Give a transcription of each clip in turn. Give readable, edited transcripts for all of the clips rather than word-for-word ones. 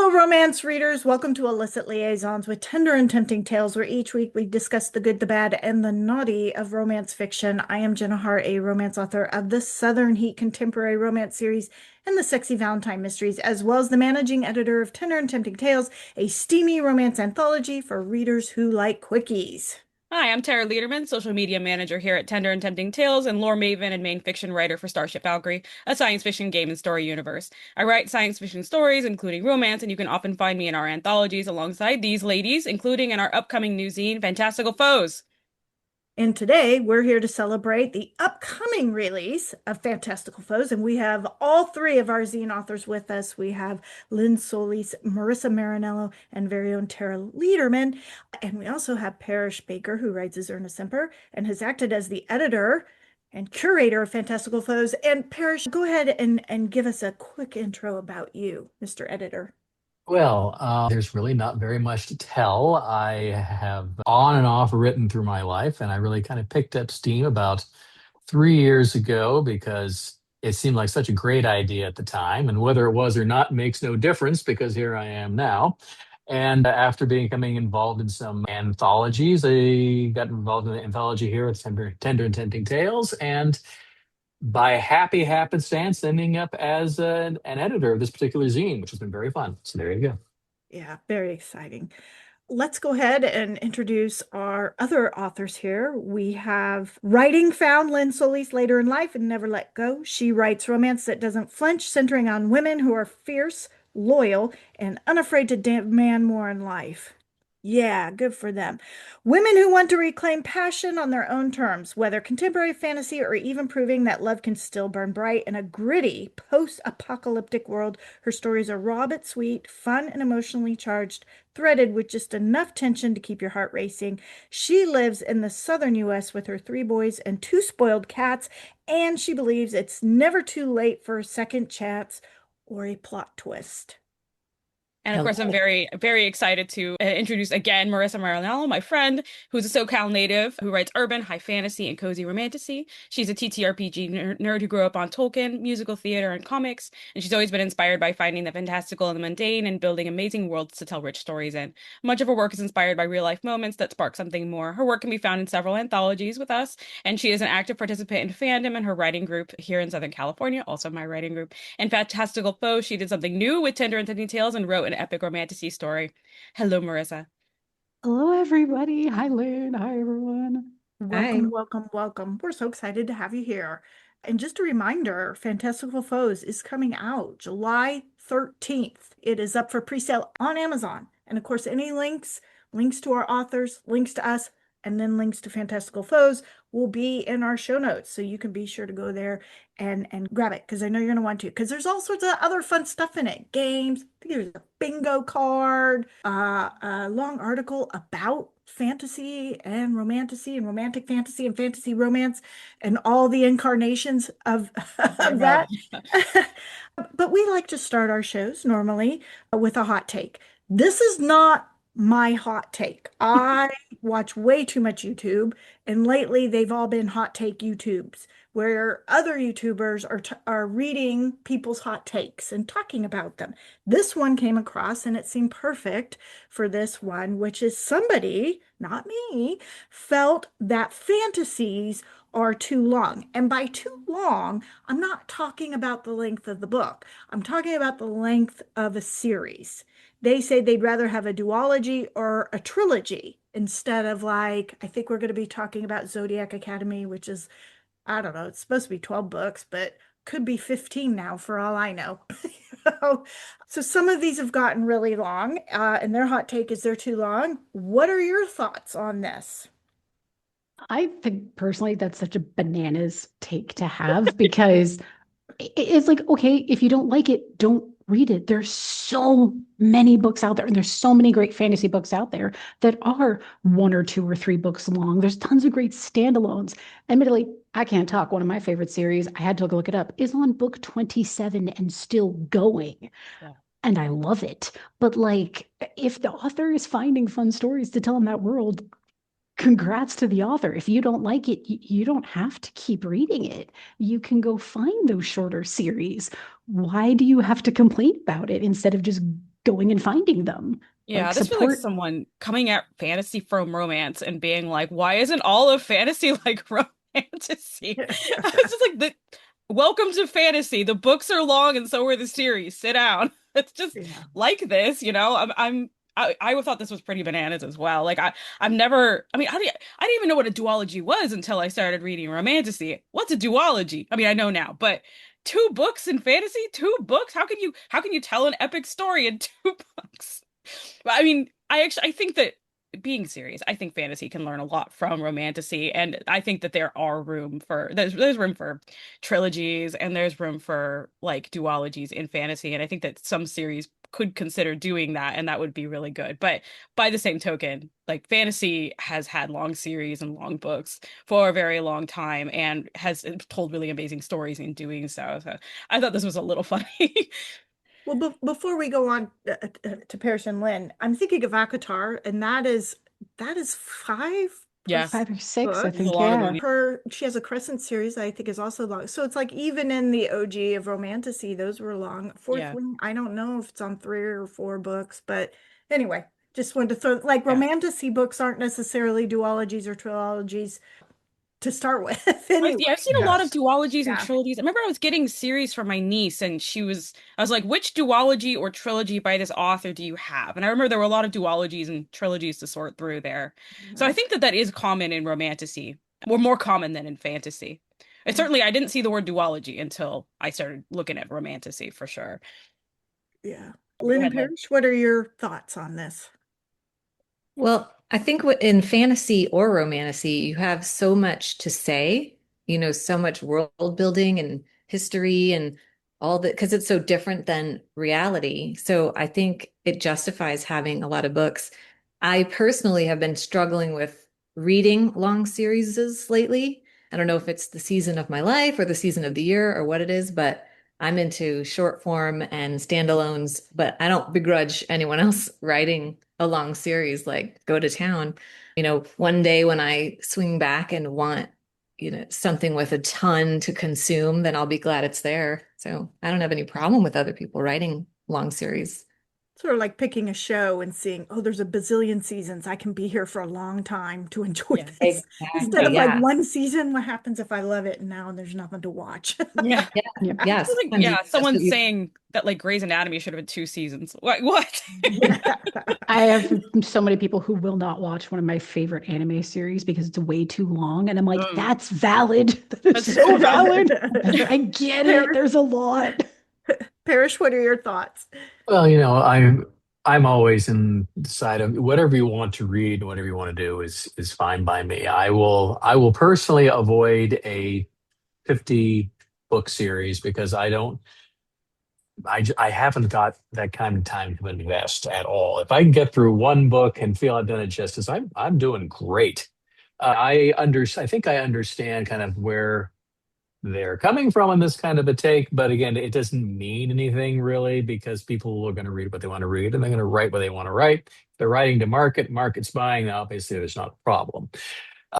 Hello, romance readers. Welcome to Illicit Liaisons with tender and tempting tales, where each week we discuss the good, the bad, and the naughty of romance fiction. I am Jenna Hart, a romance author of the Southern Heat contemporary romance series and the Sexy Valentine Mysteries, as well as the managing editor of Tender and Tempting Tales, a steamy romance anthology for readers who like quickies. Hi, I'm Tara Leederman, social media manager here at Tender and Tempting Tales, and lore maven and main fiction writer for Starship Valkyrie, a science fiction game and story universe. I write science fiction stories, including romance, and you can often find me in our anthologies alongside these ladies, including in our upcoming new zine, Fantastical Foes. And today we're here to celebrate the upcoming release of Fantastical Foes. And we have all three of our zine authors with us. We have Lynne Solisse, Marissa Marinello, and very own Tara Leederman. And we also have Parrish Baker, who writes as Urna Semper and has acted as the editor and curator of Fantastical Foes. And Parrish, go ahead and give us a quick intro about you, Mr. Editor. There's really not very much to tell. I have on and off written through my life, and I really kind of picked up steam about 3 years ago because it seemed like such a great idea at the time. And whether it was or not makes no difference because here I am now. And after becoming involved in some anthologies, I got involved in the anthology here at Tender and Tempting Tales. And by happy happenstance, ending up as an editor of this particular zine, which has been very fun. So there you go. Yeah, very exciting. Let's go ahead and introduce our other authors here. We have Writing Found Lynne Solisse later in life and Never Let Go. She writes romance that doesn't flinch, centering on women who are fierce, loyal, and unafraid to demand more in life. Yeah, good for them. Women who want to reclaim passion on their own terms, whether contemporary fantasy or even proving that love can still burn bright in a gritty post-apocalyptic world. Her stories are raw but sweet, fun and emotionally charged, threaded with just enough tension to keep your heart racing. She lives in the southern US with her three boys and two spoiled cats, and she believes it's never too late for a second chance or a plot twist. And of course, I'm Hello. very excited to introduce again Marissa Marinello, my friend, who's a SoCal native who writes urban, high fantasy, and cozy romantasy. She's a TTRPG nerd who grew up on Tolkien, musical theater, and comics, and she's always been inspired by finding the fantastical and the mundane and building amazing worlds to tell rich stories in. Much of her work is inspired by real life moments that spark something more. Her work can be found in several anthologies with us, and she is an active participant in fandom and her writing group here in Southern California, also my writing group. In Fantastical Foes, she did something new with Tender and Tending Tales and wrote an epic romantasy story. Hello, Marissa. Hello, everybody. Hi, Lynn. Hi, everyone. Welcome, Hi. welcome, welcome. We're so excited to have you here. And just a reminder, Fantastical Foes is coming out July 13th. It is up for pre-sale on Amazon. And of course, any links to our authors, links to us, and then links to Fantastical Foes will be in our show notes. So you can be sure to go there and grab it because I know you're going to want to because there's all sorts of other fun stuff in it. Games, I think there's a bingo card, a long article about fantasy and romantasy and romantic fantasy and fantasy romance and all the incarnations of, of Thereof. that. But we like to start our shows normally with a hot take. This is not my hot take. I watch way too much YouTube, and lately they've all been hot take YouTubes where other YouTubers are reading people's hot takes and talking about them. This one came across and it seemed perfect for this one, which is somebody, not me, felt that fantasies are too long. And by too long, I'm not talking about the length of the book. I'm talking about the length of a series. They say they'd rather have a duology or a trilogy instead of like, I think we're going to be talking about Zodiac Academy, which is, I don't know, it's supposed to be 12 books, but could be 15 now for all I know. So some of these have gotten really long, and their hot take is they're too long. What are your thoughts on this? I think personally that's such a bananas take to have because it's like, okay, if you don't like it, don't read it. There's so many books out there, and there's so many great fantasy books out there that are one or two or three books long. There's tons of great standalones. Admittedly, I can't talk. One of my favorite series, I had to look it up, is on book 27 and still going. Yeah. And I love it. But like, if the author is finding fun stories to tell in that world, congrats to the author. If you don't like it, you don't have to keep reading it. You can go find those shorter series. Why do you have to complain about it instead of just going and finding them. Yeah, Like this feels like support. someone coming at fantasy from romance and being like, why isn't all of fantasy like romantasy? I was just like, welcome to fantasy. The books are long and so are the series. Sit down. It's just Yeah. like this, you know. I thought this was pretty bananas as well. Like I've never, I mean, I didn't even know what a duology was until I started reading romantasy. What's a duology? I mean, I know now, but two books in fantasy, two books? How can you tell an epic story in two books? But I mean, I think that being serious, I think fantasy can learn a lot from romantasy, and I think that there's room for trilogies and there's room for like duologies in fantasy, and I think that some series could consider doing that, and that would be really good. But by the same token, like fantasy has had long series and long books for a very long time and has told really amazing stories in doing so. So I thought this was a little funny. Well, be before we go on to Parrish and Lynn, I'm thinking of Akatar, and that is five or Yeah, six 5 or 6, I this is a books. think. long Yeah. one. She has a Crescent series that I think is also long. So it's like even in the OG of Romantasy, those were long. Fourth Yeah, Wing, I don't know if it's on 3 or 4 books, but anyway, just wanted to throw like yeah. Romantasy books aren't necessarily duologies or trilogies to start with. Yeah, Anyway, I've seen a lot of Yes. duologies and yeah. trilogies. I remember I was getting series from my niece, and I was like, which duology or trilogy by this author do you have? And I remember there were a lot of duologies and trilogies to sort through there. So I think that that is common in romantasy, or more common than in fantasy. And certainly, I didn't see the word duology until I started looking at romantasy for sure. Yeah. Go Lynn and ahead, Lynn. Parrish, what are your thoughts on this? Well, I think in fantasy or romantasy, you have so much to say, so much world building and history and all that, because it's so different than reality. So I think it justifies having a lot of books. I personally have been struggling with reading long series lately. I don't know if it's the season of my life or the season of the year or what it is, but I'm into short form and standalones, but I don't begrudge anyone else writing a long series, like go to town. One day when I swing back and want, something with a ton to consume, then I'll be glad it's there. So I don't have any problem with other people writing long series. Sort of like picking a show and seeing, oh, there's a bazillion seasons. I can be here for a long time to enjoy Yeah. this. Instead Exactly. of like Yeah. one season, what happens if I love it and now there's nothing to watch? Yeah. Yeah. Yeah. I Yeah. feel like, Sometimes yeah, it's just what someone's you. saying that like Grey's Anatomy should have been 2 seasons. What? Yeah. I have so many people who will not watch one of my favorite anime series because it's way too long. And I'm like, Oh, that's valid. That is that's so so valid. valid. I get it. Par- There's a lot. Parrish, what are your thoughts? Well, I'm always in the side of whatever you want to read, whatever you want to do is fine by me. I will personally avoid a 50 book series because I haven't got that kind of time to invest at all. If I can get through one book and feel I've done it justice, I'm doing great. I think I understand kind of where they're coming from on this kind of a take, but again, it doesn't mean anything really because people are going to read what they want to read and they're going to write what they want to write. If they're writing to market's buying, obviously there's not a problem.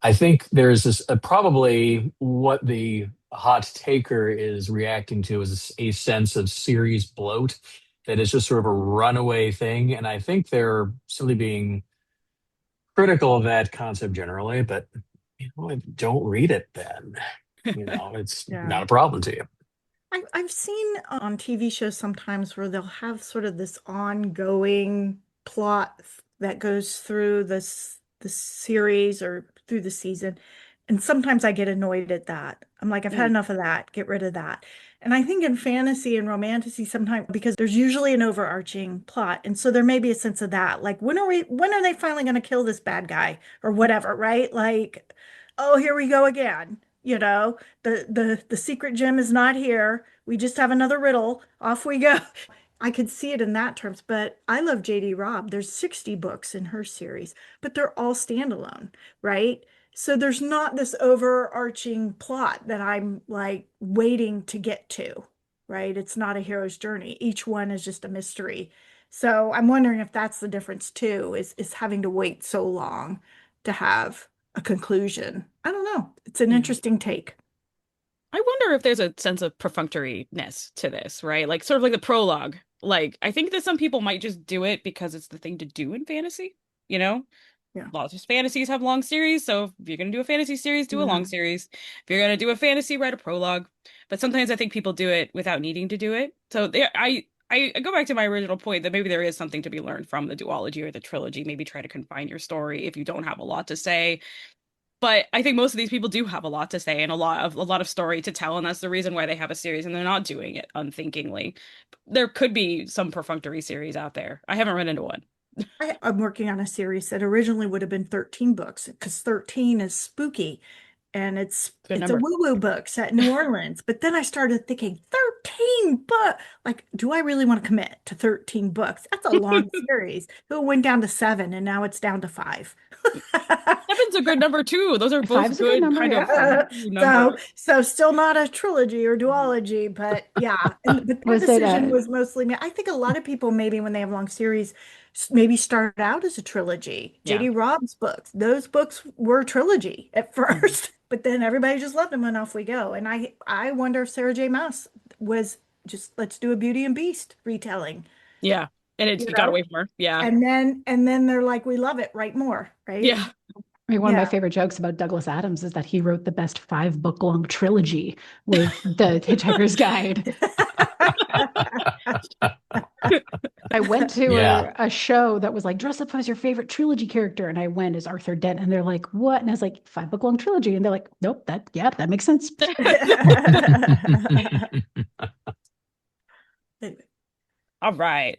I think there's this probably what the hot taker is reacting to is a sense of series bloat that is just sort of a runaway thing. And I think they're simply being critical of that concept generally, but don't read it then. It's Yeah. not a problem to you. I've seen on TV shows sometimes where they'll have sort of this ongoing plot that goes through the series or through the season. And sometimes I get annoyed at that. I'm like, I've had Mm. enough of that. Get rid of that. And I think in fantasy and romantasy sometimes because there's usually an overarching plot. And so there may be a sense of that. Like when are they finally going to kill this bad guy or whatever, right? Like, oh, here we go again. The secret gem is not here. We just have another riddle. Off we go. I could see it in that terms, but I love JD Robb. There's 60 books in her series, but they're all standalone, right? So there's not this overarching plot that I'm like waiting to get to, right? It's not a hero's journey. Each one is just a mystery. So I'm wondering if that's the difference too, is having to wait so long to have a conclusion. I don't know. It's an Yeah. interesting take. I wonder if there's a sense of perfunctoriness to this, right? Like sort of like the prologue. Like, I think that some people might just do it because it's the thing to do in fantasy, you know? Yeah. Lots of fantasies have long series, so if you're gonna do a fantasy series, do a long series. If you're gonna do a fantasy, write a prologue. But sometimes I think people do it without needing to do it. So there, I go back to my original point that maybe there is something to be learned from the duology or the trilogy. Maybe try to confine your story if you don't have a lot to say. But I think most of these people do have a lot to say and a lot of story to tell, and that's the reason why they have a series and they're not doing it unthinkingly. There could be some perfunctory series out there. I haven't run into one. I'm working on a series that originally would have been 13 books because 13 is spooky and Good it's a number. woo-woo book set in New Orleans. But then I started thinking 13 books. Like, do I really want to commit to 13 books? That's a long series. It went down to 7 and now it's down to 5. Seven's a good number too. Those are both Five's a good good number, kind of yeah. numbers. So still not a trilogy or duology, but yeah. But that Was it decision was mostly me. I think a lot of people maybe when they have long series maybe start out as a trilogy. Yeah. J.D. Robb's books, those books were a trilogy at first, but then everybody just loved them and off we go. And I wonder if Sarah J. Maas was just let's do a Beauty and Beast retelling, Yeah. And you it got know? away from her. Yeah. And then they're like, we love it, write more, right? Yeah. I mean, one of my Yeah. favorite jokes about Douglas Adams is that he wrote the best 5 book long trilogy with The Hitchhiker's Guide. I went to Yeah. a show that was like, dress up as your favorite trilogy character. And I went as Arthur Dent. And they're like, what? And I was like, 5 book long trilogy. And they're like, nope, that makes sense. All right.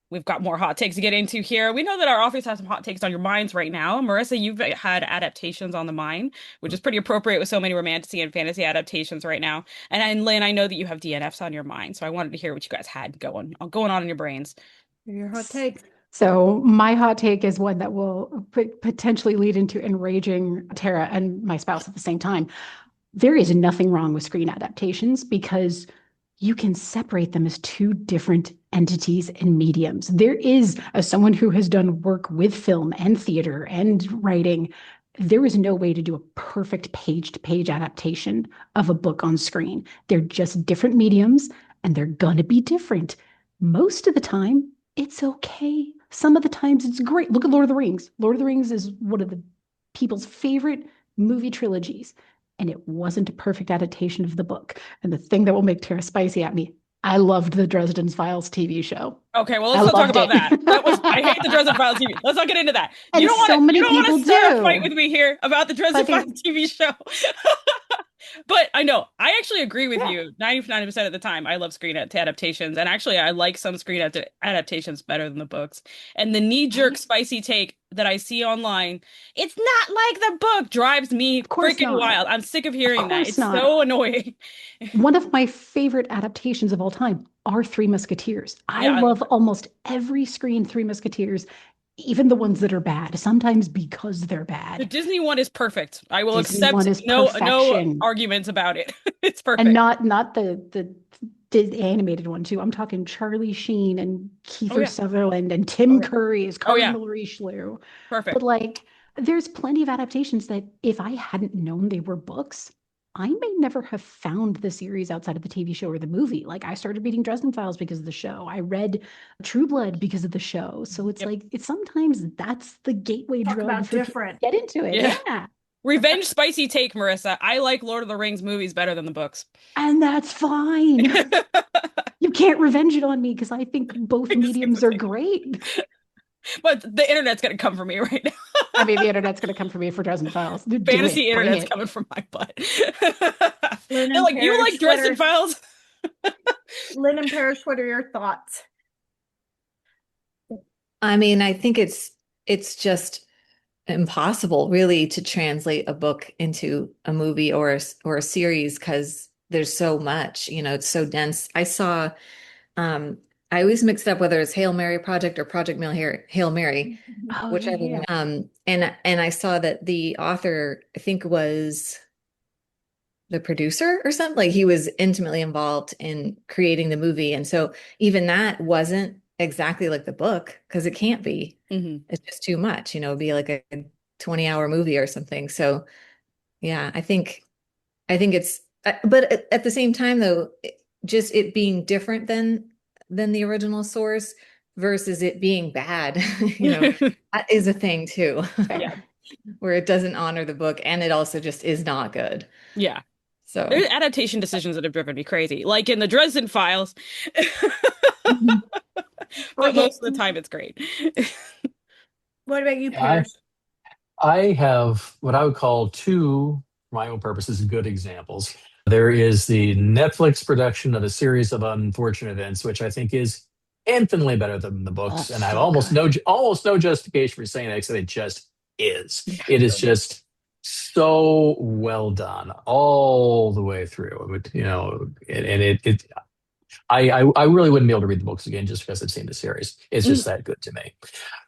We've got more hot takes to get into here. We know that our authors have some hot takes on your minds right now. Marissa, you've had adaptations on the mind, which is pretty appropriate with so many romantasy and fantasy adaptations right now. And Lynn, I know that you have DNFs on your mind, so I wanted to hear what you guys had going on in your brains. Your hot take. So my hot take is one that will potentially lead into enraging Tara and my spouse at the same time. There is nothing wrong with screen adaptations because you can separate them as 2 different entities and mediums. There is, as someone who has done work with film and theater and writing, there is no way to do a perfect page-to-page adaptation of a book on screen. They're just different mediums and they're gonna be different. Most of the time, it's okay. Some of the times it's great. Look at Lord of the Rings. Lord of the Rings is one of the people's favorite movie trilogies. And it wasn't a perfect adaptation of the book. And the thing that will make Tara spicy at me, I loved the Dresden's Files TV show. Okay, well, let's not talk about that. I hate the Dresden Files TV. Let's not get into that. And You don't so many you don't want people to start a do. fight with me here about the Dresden But Files TV show. But I know, I actually agree with Yeah. you 99% of the time. I love screen adaptations. And actually, I like some screen adaptations better than the books. And the knee-jerk spicy take that I see online, it's not like the book, drives me course freaking not. wild. I'm sick of hearing that. course It's not. so annoying. One of my favorite adaptations of all time are Three Musketeers. I Yeah, I love love it. almost every screen Three Musketeers, even the ones that are bad, sometimes because they're The bad. Disney one is perfect. I will Disney accept one is no perfection. arguments about it. It's perfect. And not the animated one too. I'm talking Charlie Sheen and Kiefer yeah. Sutherland and Tim yeah. Curry as Oh, yeah. Cardinal Richelieu. Perfect. But like, there's plenty of adaptations that if I hadn't known they were books, I may never have found the series outside of the TV show or the movie. Like I started reading Dresden Files because of the show. I read True Blood because of the show. So it's Yep. like it's sometimes that's the gateway Talk drug about for people different. to get into it. Yeah. Yeah. Revenge spicy take, Marissa. I like Lord of the Rings movies better than the books. And that's fine. You can't revenge it on me because I think both mediums are great. But the internet's gonna come for me right now. I mean, the internet's going to come for me for Dresden Files. Do Fantasy it. Bring internet's it. coming from my butt. Lynn They're and like, you like Parrish, Dresden Files? Lynn and Parrish, what are your thoughts? I mean, I think it's just impossible really to translate a book into a movie or a series because there's so much, it's so dense. I always mix it up whether it's Hail Mary Project or Project Hail Mary, Oh, whichever yeah. one. And I saw that the author, I think, was the producer or something. Like he was intimately involved in creating the movie. And so even that wasn't exactly like the book because it can't be. Mhm. It's just too much, it'd be like a 20-hour movie or something. So yeah, I think it's, but at the same time though, just it being different than than the original source versus it being bad. That is a thing too. Yeah. Where it doesn't honor the book and it also just is not good. Yeah. So There's adaptation decisions that have driven me crazy, like in the Dresden Files. But Okay. most of the time it's great. What about you, I Parrish? I have what I would call two, for my own purposes, good examples. There is the Netflix production of a series of unfortunate events, which I think is infinitely better than the Oh, books, and I have so good. almost no justification for saying that, except it just is. Yeah. It is just so well done all the way through. And I really wouldn't be able to read the books again just because I've seen the series. It's just that good to me.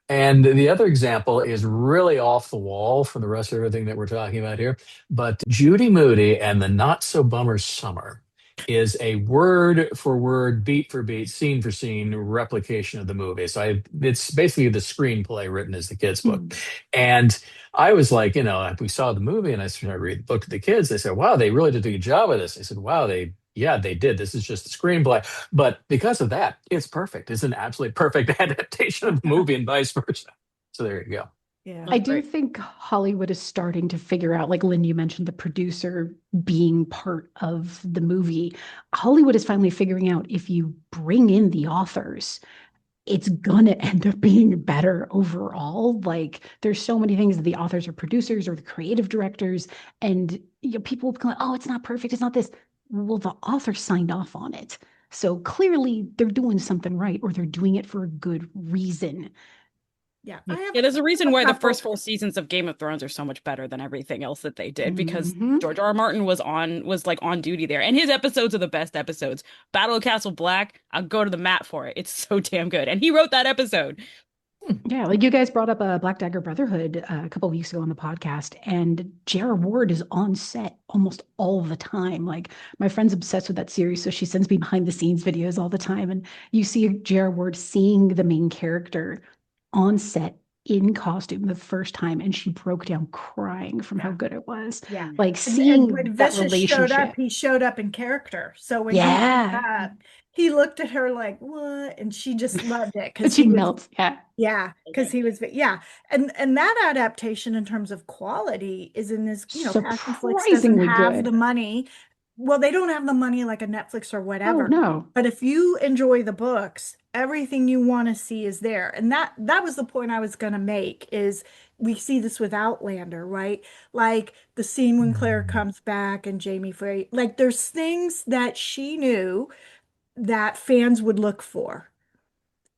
And the other example is really off the wall from the rest of everything that we're talking about here. But Judy Moody and the Not So Bummer Summer is a word for word, beat for beat, scene for scene replication of the movie. It's basically the screenplay written as the kids' book. Mm. And I was like, we saw the movie and I started reading the book to the kids. They said, wow, they really did a good job of this. I said, wow, yeah, they did. This is just the screenplay. But because of that, it's perfect. It's an absolutely perfect adaptation of the movie and vice versa. So there you go. Yeah. I do Right. think Hollywood is starting to figure out, like Lynn, you mentioned the producer being part of the movie. Hollywood is finally figuring out if you bring in the authors, it's gonna end up being better overall. Like there's so many things that the authors or producers or the creative directors, and people will be like, oh, it's not perfect, it's not this. Well, the author signed off on it. So clearly they're doing something right, or they're doing it for a good reason. Yeah. Yeah, there's a reason a why the couple. first 4 seasons of Game of Thrones are so much better than everything else that they did because Mhm. George R. R. Martin was like on duty there, and his episodes are the best episodes. Battle of Castle Black, I'll go to the mat for it. It's so damn good, and he wrote that episode. Yeah, like you guys brought up a Black Dagger Brotherhood a couple weeks ago on the podcast, and J.R. Ward is on set almost all the time. Like my friend's obsessed with that series, so she sends me behind the scenes videos all the time, and you see J.R. Ward seeing the main character on set in costume the first time, and she broke down crying from how Yeah. good it was. Yeah. Like And seeing when that Vicious showed up, relationship. he showed up in character. So when he showed Yeah, up, he looked at her like, what? And she just loved it and because she he was, melts. Yeah. yeah, because he was, yeah. And that adaptation in terms of quality is in this, Passionflix doesn't Surprisingly have the good. money. Well, they don't have the money like a Netflix or Oh whatever. no. But if you enjoy the books, everything you want to see is there. And that was the point I was going to make is we see this with Outlander, right? Like the scene when Claire Mm. comes back and Jamie Frey, like there's things that she knew that fans would look for.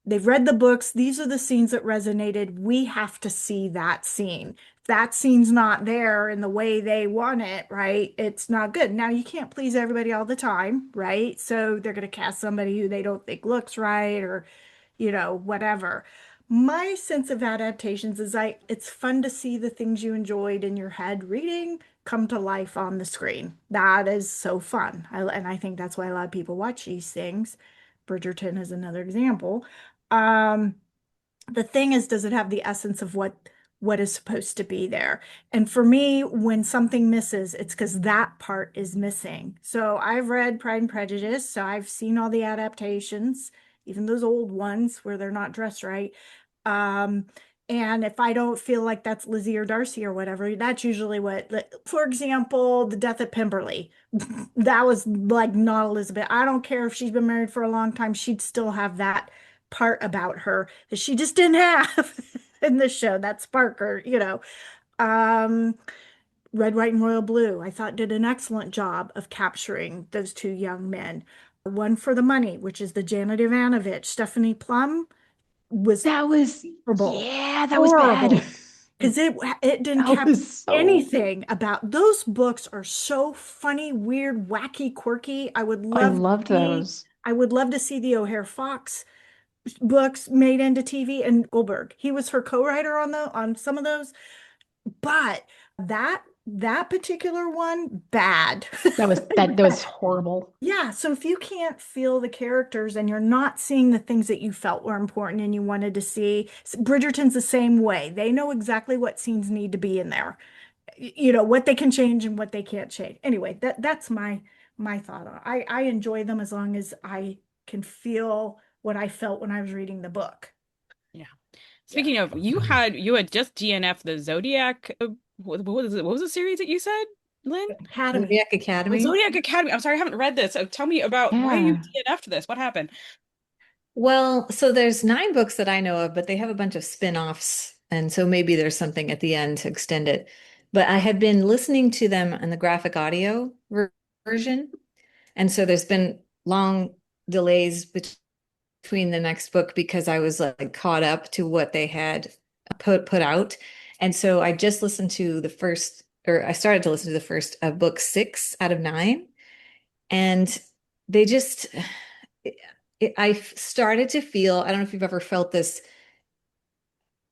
They've read the books. These are the scenes that resonated. We have to see that scene. If that scene's not there in the way they want it, right? It's not good. Now, you can't please everybody all the time, right? So they're going to cast somebody who they don't think looks right or, whatever. My sense of adaptations is it's fun to see the things you enjoyed in your head reading come to life on the screen. That is so fun. And I think that's why a lot of people watch these things. Bridgerton is another example. Um, the thing is, does it have the essence of what is supposed to be there? And for me, when something misses, it's because that part is missing. So I've read Pride and Prejudice, so I've seen all the adaptations, even those old ones where they're not dressed right. Um, and if I don't feel like that's Lizzie or Darcy or whatever, that's usually for example, the death of Pemberley. That was like not Elizabeth. I don't care if she's been married for a long time, she'd still have that part about her that she just didn't have in this show, that spark or. Um, Red, White, and Royal Blue, I thought did an excellent job of capturing those two young men. One for the Money, which is the Janet Ivanovich, Stephanie Plum was That was, horrible, yeah, that was bad. horrible. Because it didn't That capture was so, anything about those books are so funny, weird, wacky, quirky. I loved those. I would love to see the O'Hare Fox books made into TV and Goldberg. He was her co-writer on some of those, but that particular one, bad. That was horrible. Yeah, so if you can't feel the characters and you're not seeing the things that you felt were important and you wanted to see, Bridgerton's the same way. They know exactly what scenes need to be in there. What they can change and what they can't change. Anyway, that's my thought on it. I enjoy them as long as I can feel what I felt when I was reading the book. Yeah. Speaking of, you had just DNF the Zodiac. What was it? What was the series that you said, Lynn? Academy. Zodiac Oh, Academy. Zodiac Academy. I'm sorry, I haven't read this. So tell me about why you Yeah. DNF'd this. What happened? Well, so there's 9 books that I know of, but they have a bunch of spin-offs, and so maybe there's something at the end to extend it. But I had been listening to them on the graphic audio version, and so there's been long delays between the next book because I was like caught up to what they had put out. And so I just listened to the first, or I started to listen to the first of book 6 out of 9. And they just, I started to feel, I don't know if you've ever felt this.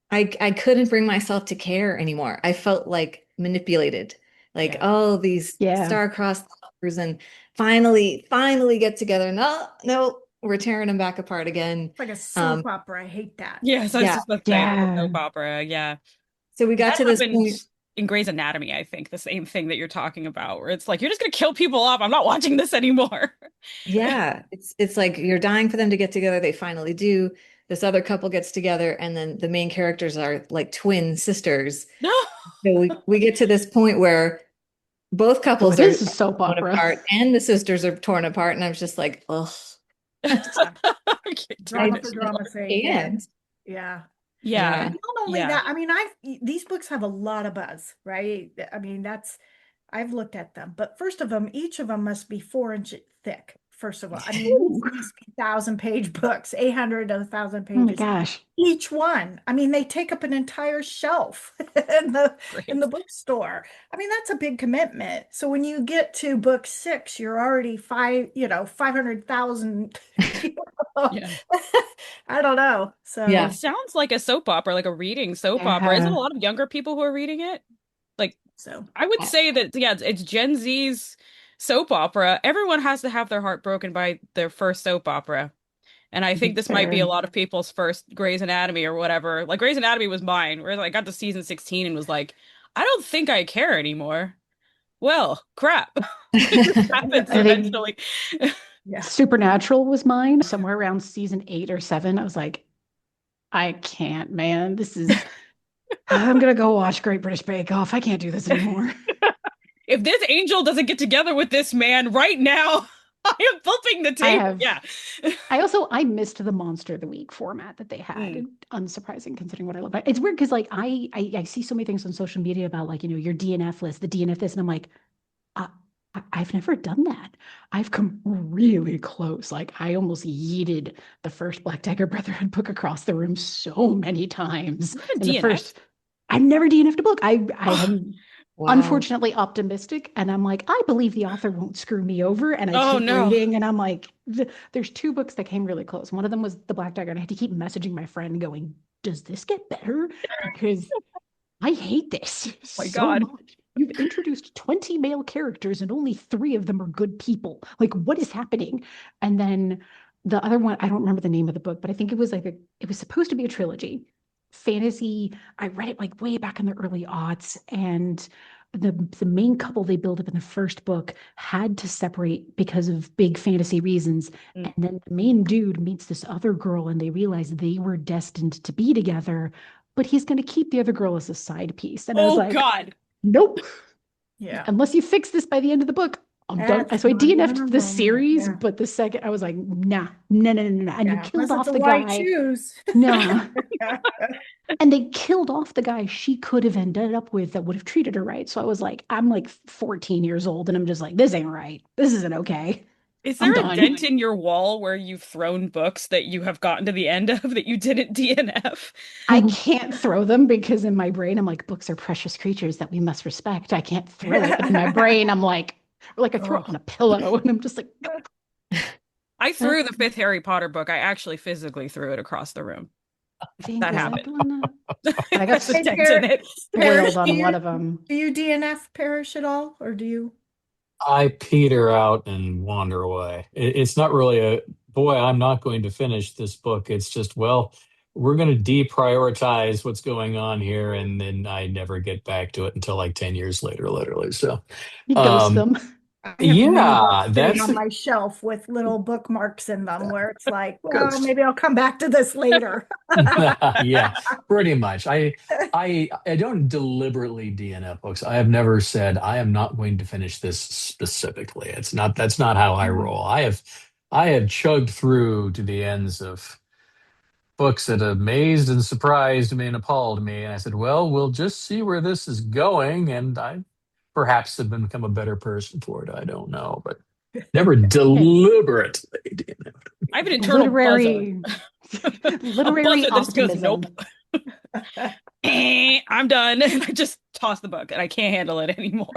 I couldn't bring myself to care anymore. I felt like manipulated, like, Yeah. oh, these Yeah. star-crossed lovers and finally get together. No, we're tearing them back apart again. It's like a soap opera. I hate that. Yes, I was Yeah. just about to say Yeah. soap opera. Yeah. So we got That to this happened point. in Grey's Anatomy, I think, the same thing that you're talking about, where it's like, you're just gonna kill people off. I'm not watching this anymore. Yeah, it's like you're dying for them to get together. They finally do. This other couple gets together, and then the main characters are like twin sisters. No. So we get to this point where both Oh, couples it are is a soap torn opera. apart, and the sisters are torn apart, and I'm just like, ugh. I can't do Drama it. for drama's sake. Yeah. And Yeah. Yeah. And not only Yeah. that, I mean, these books have a lot of buzz, right? I mean, I've looked at them, but first of them, each of them must be 4 inch thick. First of all, I mean, Ooh. these must be 1,000-page books, 800 to 1,000 Oh my pages. gosh. Each one. I mean, they take up an entire shelf in the bookstore. I mean, that's a big commitment. So when you get to book 6, you're already 500,000. Yeah. I don't know. So Yeah. It sounds like a soap opera, like a reading soap opera. Is it a Yeah. lot of younger people who are reading it? Like, so I would say that, yeah, it's Gen Z's soap opera. Everyone has to have their heart broken by their first soap opera. And I think this might be a Fair. lot of people's first Grey's Anatomy or whatever. Like, Grey's Anatomy was mine, where I got to season 16 and was like, I don't think I care anymore. Well, crap. This happens I think eventually. yeah. Supernatural was mine. Somewhere around season 8 or 7, I was like, I can't, man. I'm gonna go watch Great British Bake Off. I can't do this anymore. If this angel doesn't get together with this man right now, I am flipping the table. Yeah. I missed the Monster of the Week format that they had. Unsurprising considering what I love. It's weird because like I see so many things on social media about like, your DNF list, the DNF this, and I'm like, I've never done that. I've come really close. Like I almost yeeted the first Black Dagger Brotherhood book across the room so many times. In the first, I've never DNF'd a book. I am unfortunately optimistic, and I'm like, I believe the author won't screw me over. And I keep reading, and I'm like, there's 2 books that came really close. One of them was the Black Dagger, and I had to keep messaging my friend, going, "Does this get better?" Because I hate this My so God. much. You've introduced 20 male characters and only 3 of them are good people. Like, what is happening? And then the other one, I don't remember the name of the book, but I think it was like it was supposed to be a trilogy. Fantasy. I read it like way back in the early aughts, and the main couple they build up in the first book had to separate because of big fantasy reasons. And then the main dude meets this other girl, and they realize they were destined to be together, but he's going to keep the other girl as a side piece. And I was like, God. Nope. Yeah. Unless you fix this by the end of the book, I'm done. So I DNF'd the series, but the second I was like, nah. And you killed off the guy. Choose. Nah. And they killed off the guy she could have ended up with that would have treated her right. So I was like, I'm like 14 years old, and I'm just like, this ain't right. This isn't okay. Is there a dent in your wall where you've thrown books that you have gotten to the end of that you didn't DNF? I can't throw them because in my brain, I'm like, books are precious creatures that we must respect. I can't throw it. But in my brain, I'm like I throw it on a pillow, and I'm just like, I threw the 5th Harry Potter book. I actually physically threw it across the room. That happened. I got a dent in it. spoiled on one of them. Do you DNF Parrish at all, or do you? I peter out and wander away. It's not really boy, I'm not going to finish this book. It's just, well, we're going to deprioritize what's going on here. And then I never get back to it until like 10 years later, literally. So You ghost them. I have many books Yeah, sitting that's on my shelf with little bookmarks in them where it's like, good. well, maybe I'll come back to this later. Yeah, pretty much. I don't deliberately DNF books. I have never said I am not going to finish this specifically. It's not That's not how I Mm. roll. I have chugged through to the ends of books that amazed and surprised me and appalled me. And I said, well, we'll just see where this is going. And I perhaps have become a better person for it. I don't know, but never Okay. deliberately DNF. I have an internal buzzer, Literary a literary buzzer that just goes, nope. optimism. I'm done. And I just toss the book and I can't handle it anymore.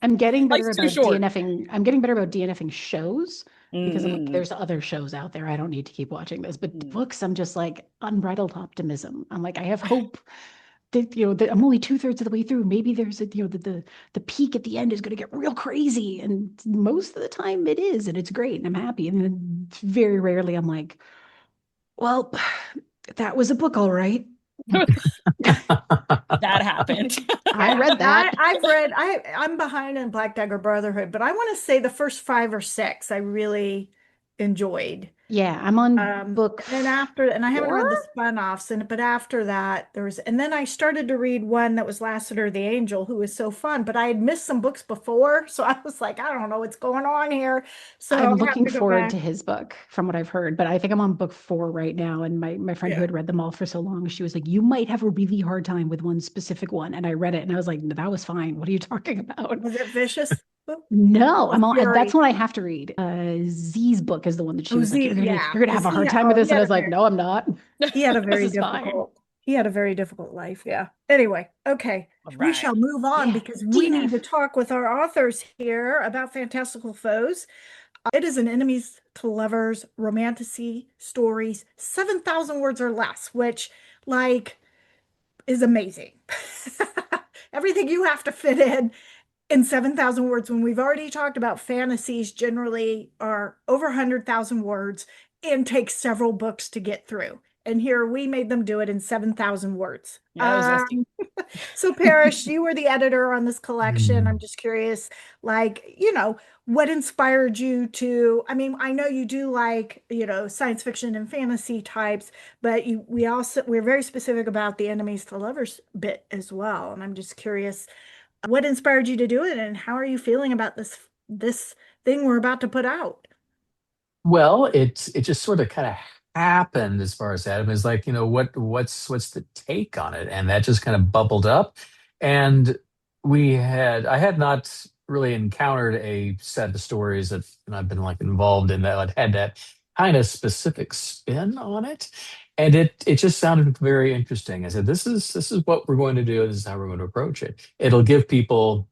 I'm getting better Life's too about short. DNFing. I'm getting better about DNFing shows because I'm like, Mm-mm. there's other shows out there. I don't need to keep watching this. But Mm. books, I'm just like unbridled optimism. I'm like, I have hope that that I'm only 2/3 of the way through. Maybe there's a the peak at the end is going to get real crazy, and most of the time it is, and it's great, and I'm happy. And then very rarely I'm like, well, that was a book, all right. That happened. I Yeah, read that. I'm behind in Black Dagger Brotherhood, but I want to say the first five or six I really enjoyed. Yeah, I'm on book And I haven't 4. read the spun-offs, but after that and then I started to read one that was Lasseter the Angel, who was so fun, but I had missed some books before, so I was like, I don't know what's going on here. So I'm I have looking to go forward to back. his book from what I've heard, but I think I'm on book 4 right now. And my friend who Yeah. had read them all for so long, she was like, you might have a really hard time with one specific one. And I read it and I was like, that was fine. What are you talking about? Was it Vicious? No, Or I'm on. That's Fury? one I have to read. Z's book is the one that she Oh, was like, Z, yeah, you're gonna have because a hard time with this. And I was like, no, I'm not. he had a This very is fine. difficult he had a very difficult life. Yeah. Anyway, okay. All We right. shall move on Yeah, because we need to DNF. talk with our authors here about Fantastical Foes. It is an enemies to lovers romantasy stories, 7,000 words or less, which like is amazing. Everything you have to fit in 7,000 words when we've already talked about fantasies generally are over 100,000 words and take several books to get through. And here we made them do it in 7,000 words. Yeah, that was zesty. So Parrish, you were the editor on this collection. I'm just curious, like, what inspired you to, I mean, I know you do like, science fiction and fantasy types, but we're very specific about the enemies to lovers bit as well. And I'm just curious, what inspired you to do it and how are you feeling about this thing we're about to put out? Well, it just sort of kind of happened as far as that. It was like, what's the take on it? And that just kind of bubbled up. And I had not really encountered a set of stories that I've been like involved in that had that kind of specific spin on it. And it just sounded very interesting. I said, this is what we're going to do. This is how we're going to approach it. It'll give people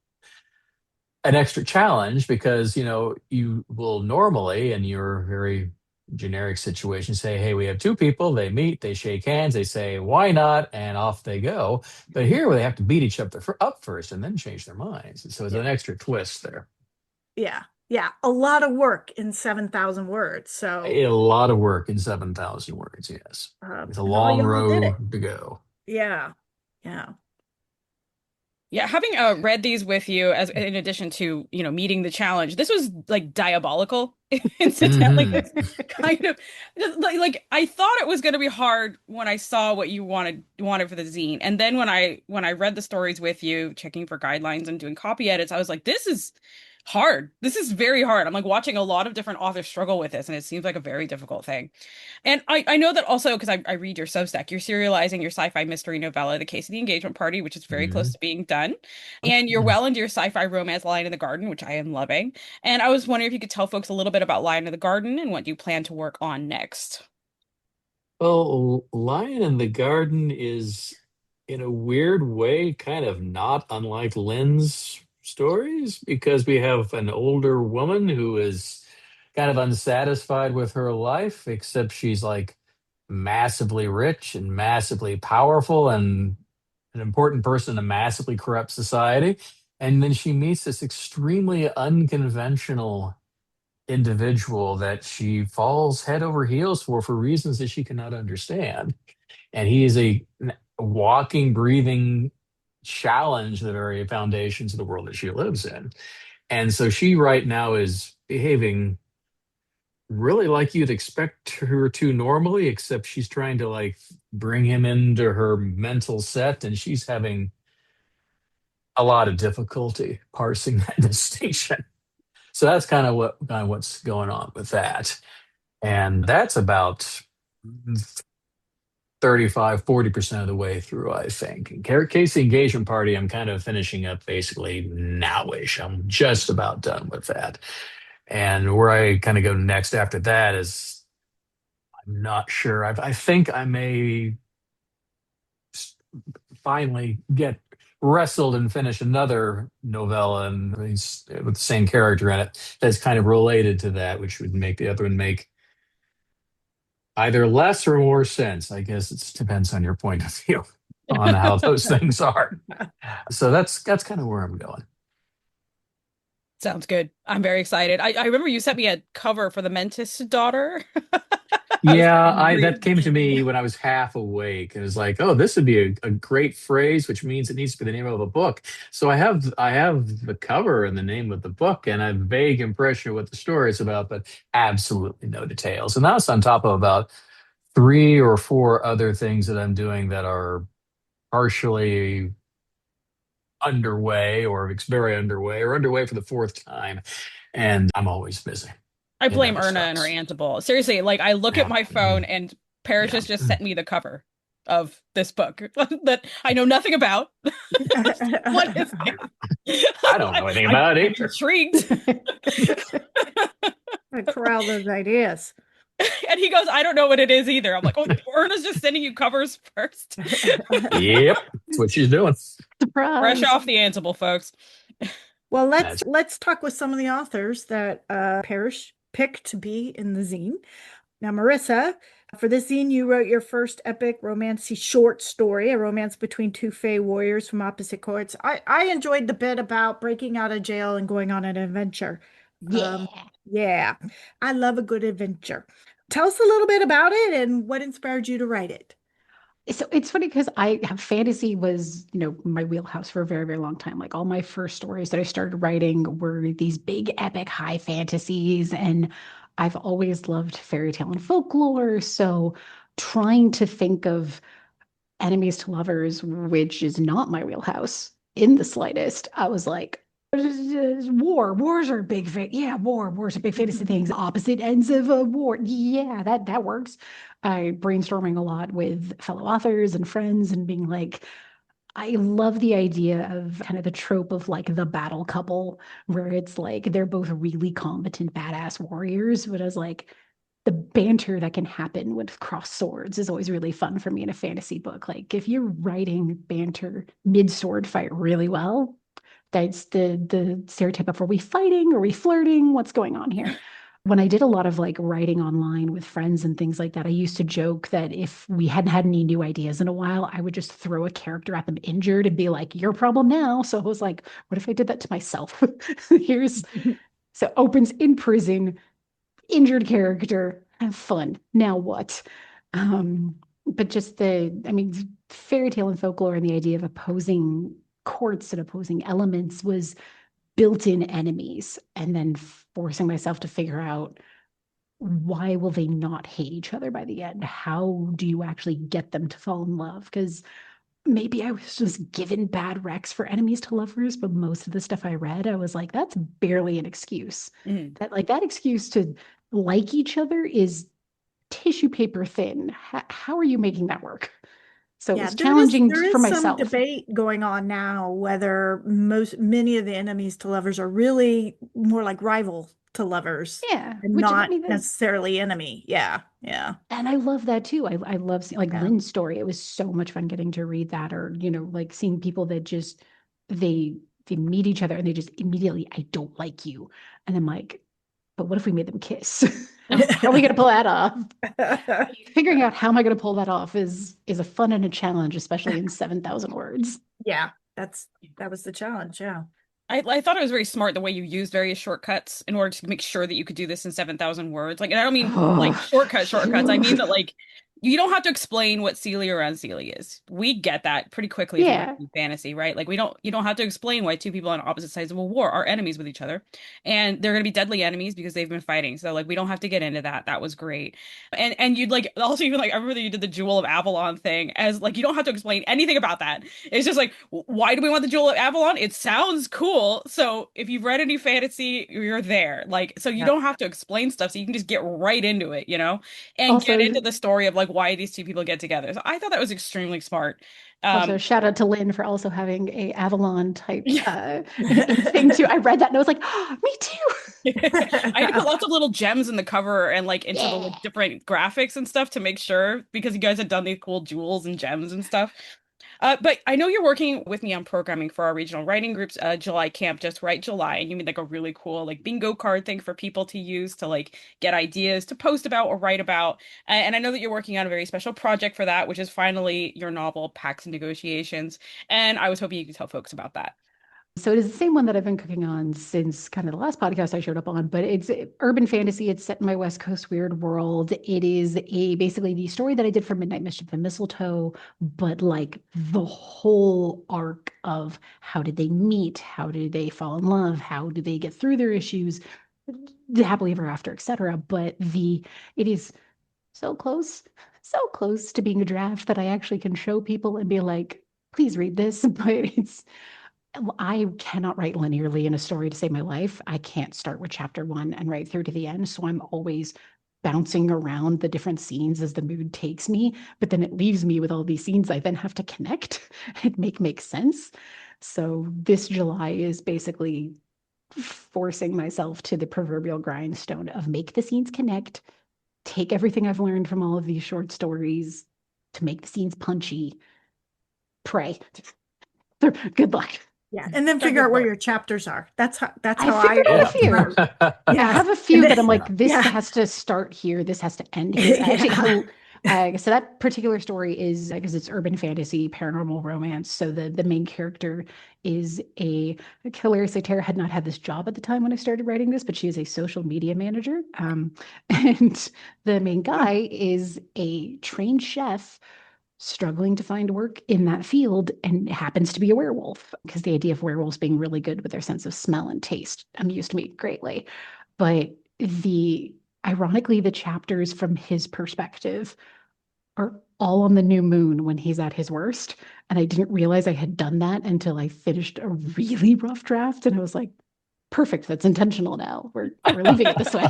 an extra challenge because you will normally in your very generic situation say, hey, we have two people, they meet, they shake hands, they say why not, and off they go. But here they have to beat each other up first and then change their minds, so it's Yeah. an extra twist there. Yeah. Yeah. A lot of work in 7,000 words. So, A lot of work in 7,000 words, yes. It's a and all long y'all did it. road to go. Yeah. Yeah. Yeah, having read these with you as in addition to, meeting the challenge, this was like diabolical, incidentally. Hmm. It's kind of like I thought it was going to be hard when I saw what you wanted for the zine. And then when I read the stories with you, checking for guidelines and doing copy edits, I was like, this is hard. This is very hard. I'm like watching a lot of different authors struggle with this, and it seems like a very difficult thing. And I know that also because I read your Substack, you're serializing your sci-fi mystery novella, The Case of the Engagement Party, which is very close Hmm. to being done. And you're well into your sci-fi romance Lion in the Garden, which I am loving. And I was wondering if you could tell folks a little bit about Lion in the Garden and what you plan to work on next. Well, Lion in the Garden is, in a weird way, kind of not unlike Lynn's stories because we have an older woman who is kind of unsatisfied with her life, except she's like massively rich and massively powerful and an important person in a massively corrupt society. And then she meets this extremely unconventional individual that she falls head over heels for reasons that she cannot understand. And he is a walking, breathing challenge to the very foundations of the world that she lives in. And so she right now is behaving really like you'd expect her to normally, except she's trying to like bring him into her mental set, and she's having a lot of difficulty parsing that distinction. So that's what's going on with that. And that's about 35-40% of the way through, I think. Casey Engagement Party, I'm kind of finishing up basically nowish. I'm just about done with that. And where I kind of go next after that is I'm not sure. I think I may finally get wrestled and finish another novella and with the same character in it that's kind of related to that, which would make the other one make either less or more sense. I guess it depends on your point of view on how those things are. So that's kind of where I'm going. Sounds good. I'm very excited. I remember you sent me a cover for the Mentis daughter. I was Yeah, I really that came to me intrigued. when I was half awake. It was like, oh, this would be a great phrase, which means it needs to be the name of a book. So I have the cover and the name of the book and a vague impression of what the story is about, but absolutely no details. And that's on top of about 3 or 4 other things that I'm doing that are partially underway or it's very underway or underway for the fourth time. And I'm always busy. I It blame never Urna and her stops. Ansible. Seriously, like I look at Yeah. my phone and Parrish Yeah. has just sent me the cover of this book that I know nothing about. What is it? I don't know anything about I'm it either. intrigued. Corral those ideas. And he goes, I don't know what it is either. I'm like, oh, Urna's just sending you covers first. Yep. That's what she's doing. Fresh Surprise. off the Ansible, folks. Well, That's let's talk with some of the authors that Parrish picked to be in the zine. Now, Marissa, for this zine, you wrote your first epic romancy short story, a romance between two Fey warriors from opposite courts. I enjoyed the bit about breaking out of jail and going on an adventure. Yeah. Yeah, I love a good adventure. Tell us a little bit about it and what inspired you to write it. So it's funny because I have fantasy was, my wheelhouse for a very, very long time. Like all my first stories that I started writing were these big epic high fantasies. And I've always loved fairy tale and folklore. So trying to think of enemies to lovers, which is not my wheelhouse in the slightest, I was like, wars are big yeah, wars are big fantasy things, opposite ends of a war, yeah, that works. I brainstorming a lot with fellow authors and friends and being like, I love the idea of kind of the trope of like the battle couple where it's like they're both really competent badass warriors, but as like the banter that can happen with cross swords is always really fun for me in a fantasy book. Like if you're writing banter mid sword fight really well, that's the stereotype of, are we fighting? Are we flirting? What's going on here? When I did a lot of like writing online with friends and things like that, I used to joke that if we hadn't had any new ideas in a while, I would just throw a character at them injured and be like, your problem now. So I was like, what if I did that to myself? Here's so opens in prison, injured character, have fun. Now what? But just fairy tale and folklore and the idea of opposing courts and opposing elements was built-in enemies, and then forcing myself to figure out why will they not hate each other by the end? How do you actually get them to fall in love? Because maybe I was just given bad recs for enemies to lovers, but most of the stuff I read, I was like, that's barely an excuse. Mm. That excuse to like each other is tissue paper thin. How are you making that work? So it Yeah, was challenging there for is some myself. debate going on now whether many of the enemies to lovers are really more like rival to lovers Yeah, and which I not mean, necessarily enemy. Yeah, yeah, and I love that too. I love seeing like yeah. Lynne's story. It was so much fun getting to read that, or like seeing people that just they they meet each other and they just immediately, I don't like you, and I'm like, but what if we made them kiss? How are we gonna pull that off? Figuring out how am I gonna pull that off is a fun and a challenge, especially in 7,000 words. Yeah, that was the challenge. Yeah. I thought it was very smart the way you used various shortcuts in order to make sure that you could do this in 7,000 words. Like, and I don't mean like shortcuts. I mean that like you don't have to explain what Seelie or unseelie is. We get that pretty quickly if you work Yeah. in fantasy, right? Like you don't have to explain why two people on opposite sides of a war are enemies with each other. And they're gonna be deadly enemies because they've been fighting. So like we don't have to get into that. That was great. And you'd like also even like I remember that you did the Jewel of Avalon thing as like you don't have to explain anything about that. It's just like why do we want the Jewel of Avalon? It sounds cool. So if you've read any fantasy, you're there. Like so you Yep. don't have to explain stuff. So you can just get right into it, you know? And get Also, into the story of like why these two people get together. So I thought that was extremely smart. Also, Um, shout out to Lynn for also having a Avalon type yeah. thing too. I read that and I was like, oh, me too. I had to put lots of little gems in the cover and like into the Yeah. like, different graphics and stuff to make sure because you guys had done these cool jewels and gems and stuff. But I know you're working with me on programming for our regional writing group's July camp, Just Write July, and you made like a really cool like bingo card thing for people to use to like get ideas to post about or write about. And I know that you're working on a very special project for that, which is finally your novel, Pacts and Negotiations. And I was hoping you could tell folks about that. So it is the same one that I've been cooking on since kind of the last podcast I showed up on, but it's urban fantasy. It's set in my West Coast weird world. It is basically the story that I did for Midnight Mischief and Mistletoe, but like the whole arc of how did they meet, how did they fall in love, how do they get through their issues, the happily ever after, etc. But it is so close to being a draft that I actually can show people and be like, please read this. But I cannot write linearly in a story to save my life. I can't start with chapter one and write through to the end. So I'm always bouncing around the different scenes as the mood takes me, but then it leaves me with all these scenes I then have to connect and make sense. So this July is basically forcing myself to the proverbial grindstone of make the scenes connect, take everything I've learned from all of these short stories to make the scenes punchy, pray. Good luck. Yeah, and then figure out where your chapters are. That's how I figured out a few. approach. I Yeah. have a few And that I'm then- like, this yeah. has to start here. This has to end here. I actually have so that particular story is because it's urban fantasy, paranormal romance. So the main character is hilariously, Tara had not had this job at the time when I started writing this, but she is a social media manager. And the main guy is a trained chef struggling to find work in that field and happens to be a werewolf because the idea of werewolves being really good with their sense of smell and taste amused me greatly. But ironically, the chapters from his perspective are all on the new moon when he's at his worst. And I didn't realize I had done that until I finished a really rough draft. And I was like, perfect. That's intentional now. We're leaving it this way.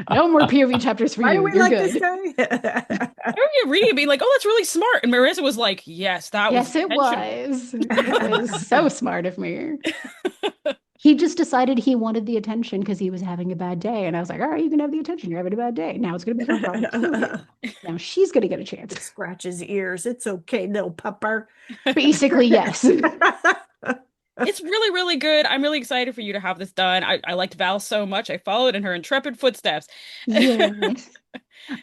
No more POV chapters for Why do you. we You're like good. this guy? I remember you reading being like, oh, that's really smart. And Marissa was like, yes, that was Yes, it intentional. was. It was so smart of me. He just decided he wanted the attention because he was having a bad day. And I was like, all right, you can have the attention. You're having a bad day. Now it's going to be her problem. Now she's going to get a chance. Scratch his ears. It's okay, little pupper. Basically, yes. It's really, really good. I'm really excited for you to have this done. I liked Val so much. I followed in her intrepid footsteps. Yeah.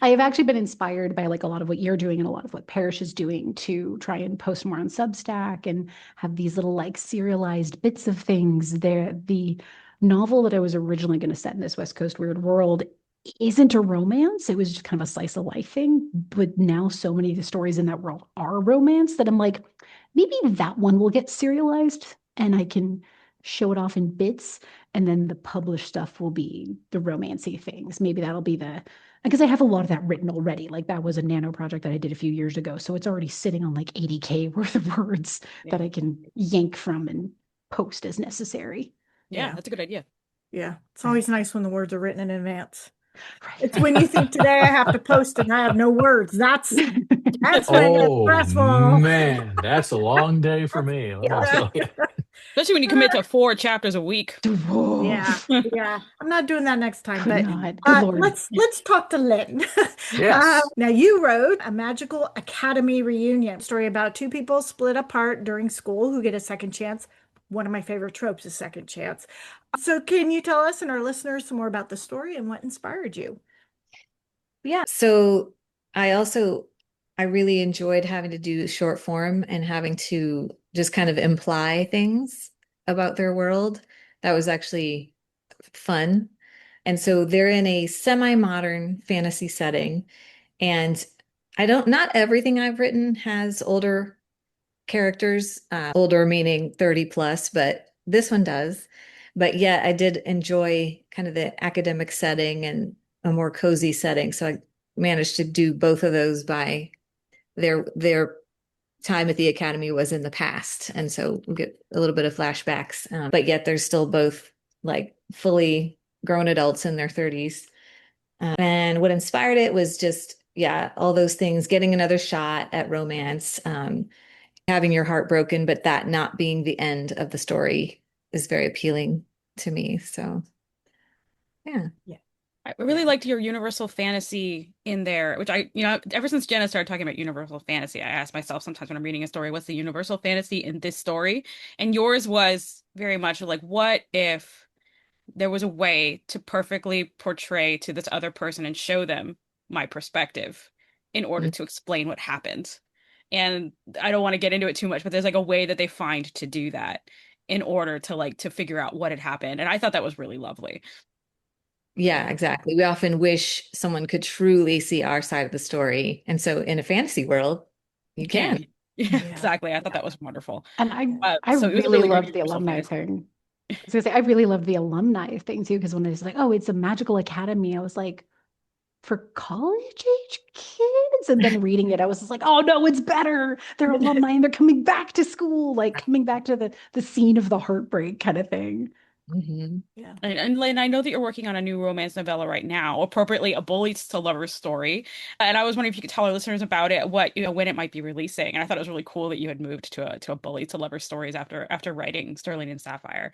I have actually been inspired by like a lot of what you're doing and a lot of what Parrish is doing to try and post more on Substack and have these little like serialized bits of things. The novel that I was originally going to set in this West Coast weird world isn't a romance. It was just kind of a slice of life thing. But now so many of the stories in that world are romance that I'm like, maybe that one will get serialized and I can show it off in bits. And then the published stuff will be the romancy things. Maybe that'll be because I have a lot of that written already. Like that was a nano project that I did a few years ago. So it's already sitting on like 80K worth of words that I can yank from and post as necessary. Yeah, that's a good idea. Yeah. It's always nice when the words are written in advance. Right. It's when you think today I have to post and I have no words. That's when it's Oh stressful. man, that's a long day for me. Let me tell you. Especially when you commit to 4 chapters a week. Yeah, yeah. I'm not doing that next time. Could But not. Good Lord. let's talk to Lynne. Yes. Now you wrote a magical academy reunion story about two people split apart during school who get a second chance. One of my favorite tropes is second chance. So can you tell us and our listeners some more about the story and what inspired you? Yeah. So I really enjoyed having to do short form and having to just kind of imply things about their world. That was actually fun. And so they're in a semi-modern fantasy setting. And I don't, not everything I've written has older characters, older meaning 30 plus, but this one does. But yeah, I did enjoy kind of the academic setting and a more cozy setting. So I managed to do both of those by their time at the academy was in the past. And so we get a little bit of flashbacks, but yet they're still both like fully grown adults in their 30s. And what inspired it was just, yeah, all those things, getting another shot at romance, having your heart broken, but that not being the end of the story is very appealing to me. So, yeah. Yeah. I really liked your universal fantasy in there, which ever since Jenna started talking about universal fantasy, I ask myself sometimes when I'm reading a story, what's the universal fantasy in this story? And yours was very much like, what if there was a way to perfectly portray to this other person and show them my perspective in order Mm. to explain what happened? And I don't want to get into it too much, but there's like a way that they find to do that in order to like to figure out what had happened. And I thought that was really lovely. Yeah, exactly. We often wish someone could truly see our side of the story. And so in a fantasy world, you You can. can. Yeah, Yeah. exactly. I thought that Yeah. was wonderful. And I So it was a really really great loved the universal alumni fantasy. thing. I was gonna say I really loved the alumni thing too, because when it's like, oh, it's a magical academy, I was like, for college age kids? And then reading it, I was just like, oh no, it's better. They're alumni and they're coming back to school, like coming back to the scene of the heartbreak kind of thing. Mhm. Yeah. And Lynn, I know that you're working on a new romance novella right now, appropriately a bullies to lovers story. And I was wondering if you could tell our listeners about it, what, when it might be releasing. And I thought it was really cool that you had moved to a bully to lovers stories after writing Sterling and Sapphire.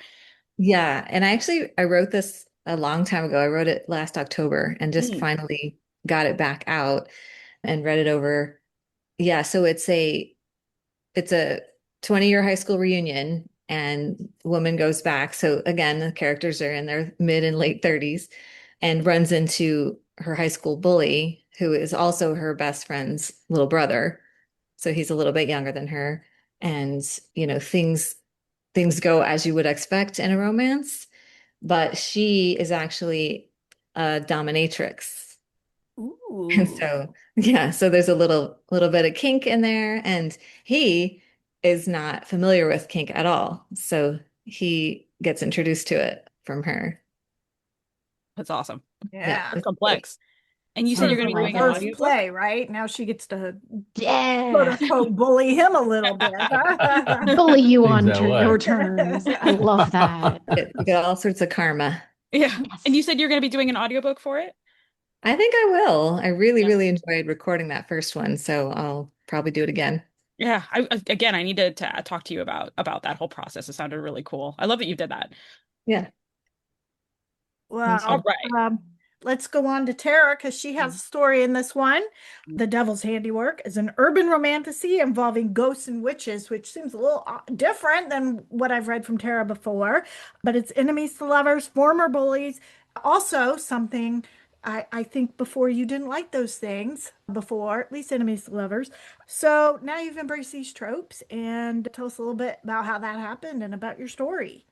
Yeah. And I wrote this a long time ago. I wrote it last October and just Mm. finally got it back out and read it over. Yeah. So it's a 20-year high school reunion and woman goes back. So again, the characters are in their mid and late 30s and runs into her high school bully, who is also her best friend's little brother. So he's a little bit younger than her. And, things go as you would expect in a romance, but she is actually a dominatrix. And Ooh. so, yeah, so there's a little bit of kink in there, and he is not familiar with kink at all. So he gets introduced to it from her. That's awesome. Yeah, Yeah. That's it's great. complex. And you I said Sort you're of going a to be love doing an reverse it. audiobook? play, right? Now she gets to quote Yeah. unquote bully him a little bit. Bully you Seems on that your way. terms. I love that. You get all sorts of karma. Yeah. And you Yes. said you're going to be doing an audiobook for it? I think I will. I really, Yeah. really enjoyed recording that first one, so I'll probably do it again. Yeah. Again, I needed to talk to you about that whole process. It sounded really cool. I love that you did that. Yeah, me All Well, too. right. let's go on to Tara because she has a story in this one. The Devil's Handiwork is an urban romantasy involving ghosts and witches, which seems a little different than what I've read from Tara before. But it's enemies to lovers, former bullies. Also, something I think before you didn't like those things before, at least enemies to lovers. So now you've embraced these tropes and tell us a little bit about how that happened and about your story.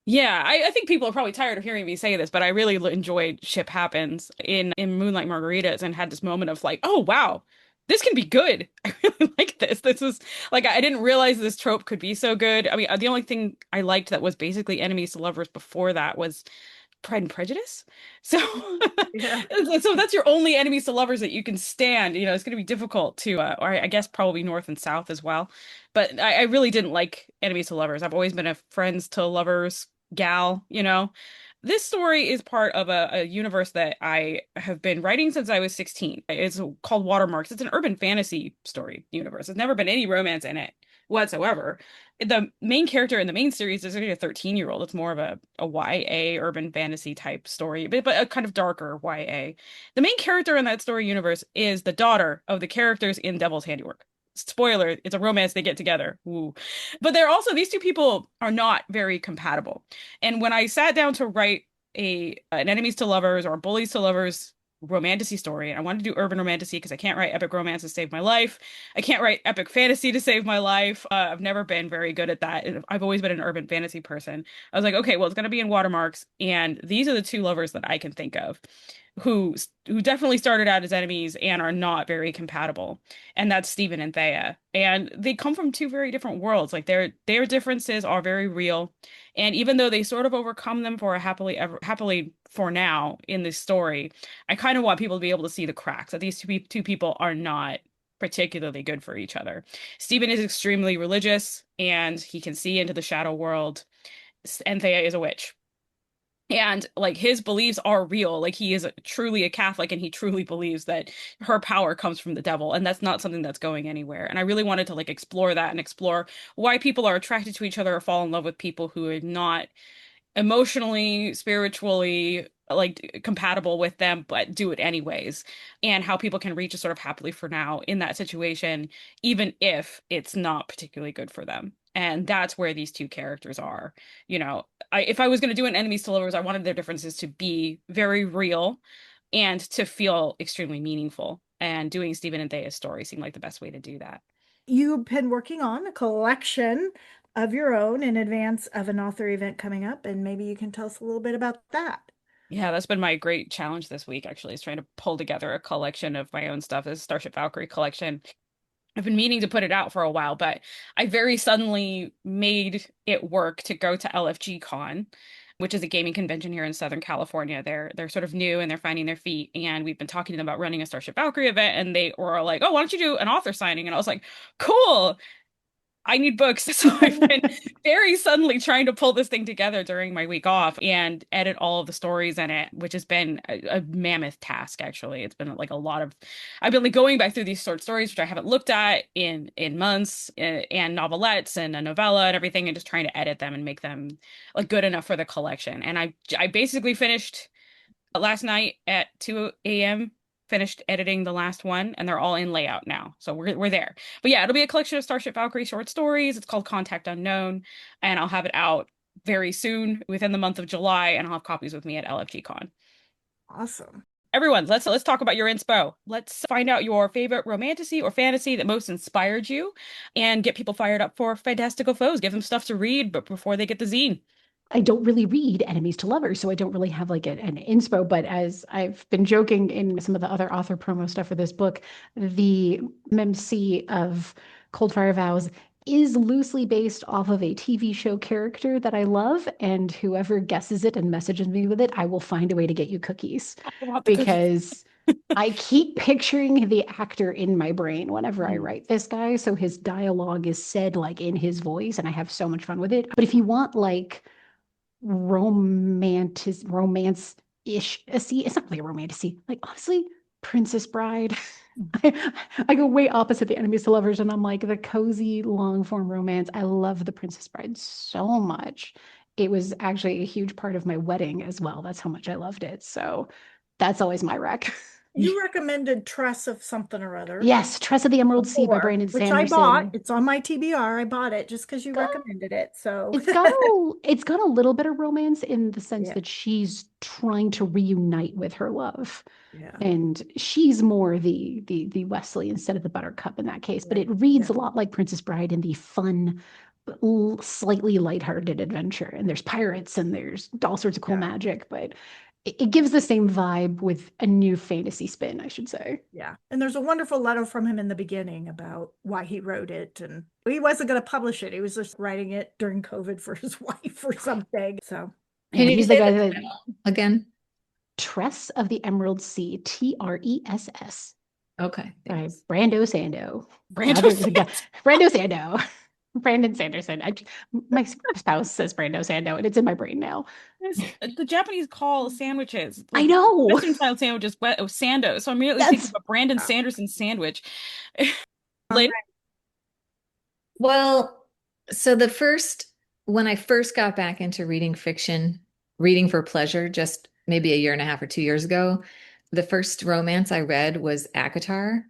Yeah, I think people are probably tired of hearing me say this, but I really enjoyed Ship Happens in Moonlight Margaritas and had this moment of like, oh wow, this can be good. I really like this. This is like I didn't realize this trope could be so good. I mean, the only thing I liked that was basically enemies to lovers before that was Pride and Prejudice. So Yeah. so that's your only enemies to lovers that you can stand. It's going to be difficult to or I guess probably North and South as well. But I really didn't like enemies to lovers. I've always been a friends to lovers gal. This story is part of a universe that I have been writing since I was 16. It's called Watermarks. It's an urban fantasy story universe. There's never been any romance in it whatsoever. The main character in the main series is really a 13-year-old. It's more of a YA urban fantasy type story, but a kind of darker YA. The main character in that story universe is the daughter of the characters in Devil's Handiwork. Spoiler, it's a romance, they get together. Woo. But they're also, these two people are not very compatible. And when I sat down to write an enemies to lovers or bullies to lovers romantasy story, and I wanted to do urban romantasy because I can't write epic romance to save my life. I can't write epic fantasy to save my life. I've never been very good at that. I've always been an urban fantasy person. I was like, okay, well, it's going to be in Watermarks, and these are the two lovers that I can think of. who definitely started out as enemies and are not very compatible. And that's Stephen and Thea. And they come from two very different worlds. Like their differences are very real. And even though they sort of overcome them for a happily for now in this story, I kind of want people to be able to see the cracks that these two people are not particularly good for each other. Stephen is extremely religious and he can see into the shadow world, and Thea is a witch. And like his beliefs are real. Like he is truly a Catholic and he truly believes that her power comes from the devil. And that's not something that's going anywhere. And I really wanted to like explore that and explore why people are attracted to each other or fall in love with people who are not emotionally, spiritually like compatible with them, but do it anyways. And how people can reach a sort of happily for now in that situation, even if it's not particularly good for them. And that's where these two characters are. If I was going to do an enemies to lovers, I wanted their differences to be very real and to feel extremely meaningful. And doing Stephen and Thea's story seemed like the best way to do that. You've been working on a collection of your own in advance of an author event coming up, and maybe you can tell us a little bit about that. Yeah, that's been my great challenge this week, actually, is trying to pull together a collection of my own stuff. This Starship Valkyrie collection. I've been meaning to put it out for a while, but I very suddenly made it work to go to LFG Con, which is a gaming convention here in Southern California. They're sort of new and they're finding their feet. And we've been talking to them about running a Starship Valkyrie event, and they were like, "Oh, why don't you do an author signing?" And I was like, "Cool. I need books." So I've been very suddenly trying to pull this thing together during my week off and edit all of the stories in it, which has been a mammoth task, actually. It's been like I've been like going back through these short stories, which I haven't looked at in months, and novelettes and a novella and everything, and just trying to edit them and make them like good enough for the collection. And I basically finished last night at 2 a.m. Finished editing the last one, and they're all in layout now. So we're there. But yeah, it'll be a collection of Starship Valkyrie short stories. It's called Contact Unknown, and I'll have it out very soon within the month of July, and I'll have copies with me at LFG Con. Awesome. Everyone, let's talk about your inspo. Let's find out your favorite romantasy or fantasy that most inspired you, and get people fired up for Fantastical Foes. Give them stuff to read, but before they get the zine. I don't really read enemies to lovers, so I don't really have like an inspo. But as I've been joking in some of the other author promo stuff for this book, the MMC of Cold Fire Vows is loosely based off of a TV show character that I love, and whoever guesses it and messages me with it, I will find a way to get you cookies. I want the cookies. Because I keep picturing the actor in my brain whenever I write this guy. So his dialogue is said like in his voice, and I have so much fun with it. But if you want like romance-ish, see, it's not really a romantasy. Like honestly, Princess Bride. I go way opposite the enemies to lovers, and I'm like the cozy long form romance. I love the Princess Bride so much. It was actually a huge part of my wedding as well. That's how much I loved it. So that's always my rec. You recommended Tress of something or other. Yes, Tress of the Emerald Sea by before, Brandon which Sanderson. I bought. It's on my TBR. I bought it just because you recommended it. So It's got a little bit of romance in the sense Yeah. that she's trying to reunite with her love. yeah. And she's more the Wesley instead of the Buttercup in that case. But it reads a lot like Princess Bride in the fun, slightly lighthearted adventure. And there's pirates and there's all sorts of cool magic, but it gives the same vibe with a new fantasy spin, I should say. Yeah. And there's a wonderful letter from him in the beginning about why he wrote it. And he wasn't going to publish it. He was just writing it during COVID for his wife or something. So Can you he's say the guy the that title again? Tress of the Emerald Sea, TRESS. Okay. By Thanks. Brando Sando. Brando Sando. Brando Sando. Brandon Sanderson. My spouse says Brando Sando, and it's in my brain now. The Japanese call sandwiches. I know. Western style sandwiches sando. So I'm immediately thinking of a Brandon Sanderson sandwich. Lynne? Well, so when I first got back into reading fiction, reading for pleasure, just maybe a year and a half or 2 years ago, the first romance I read was ACOTAR.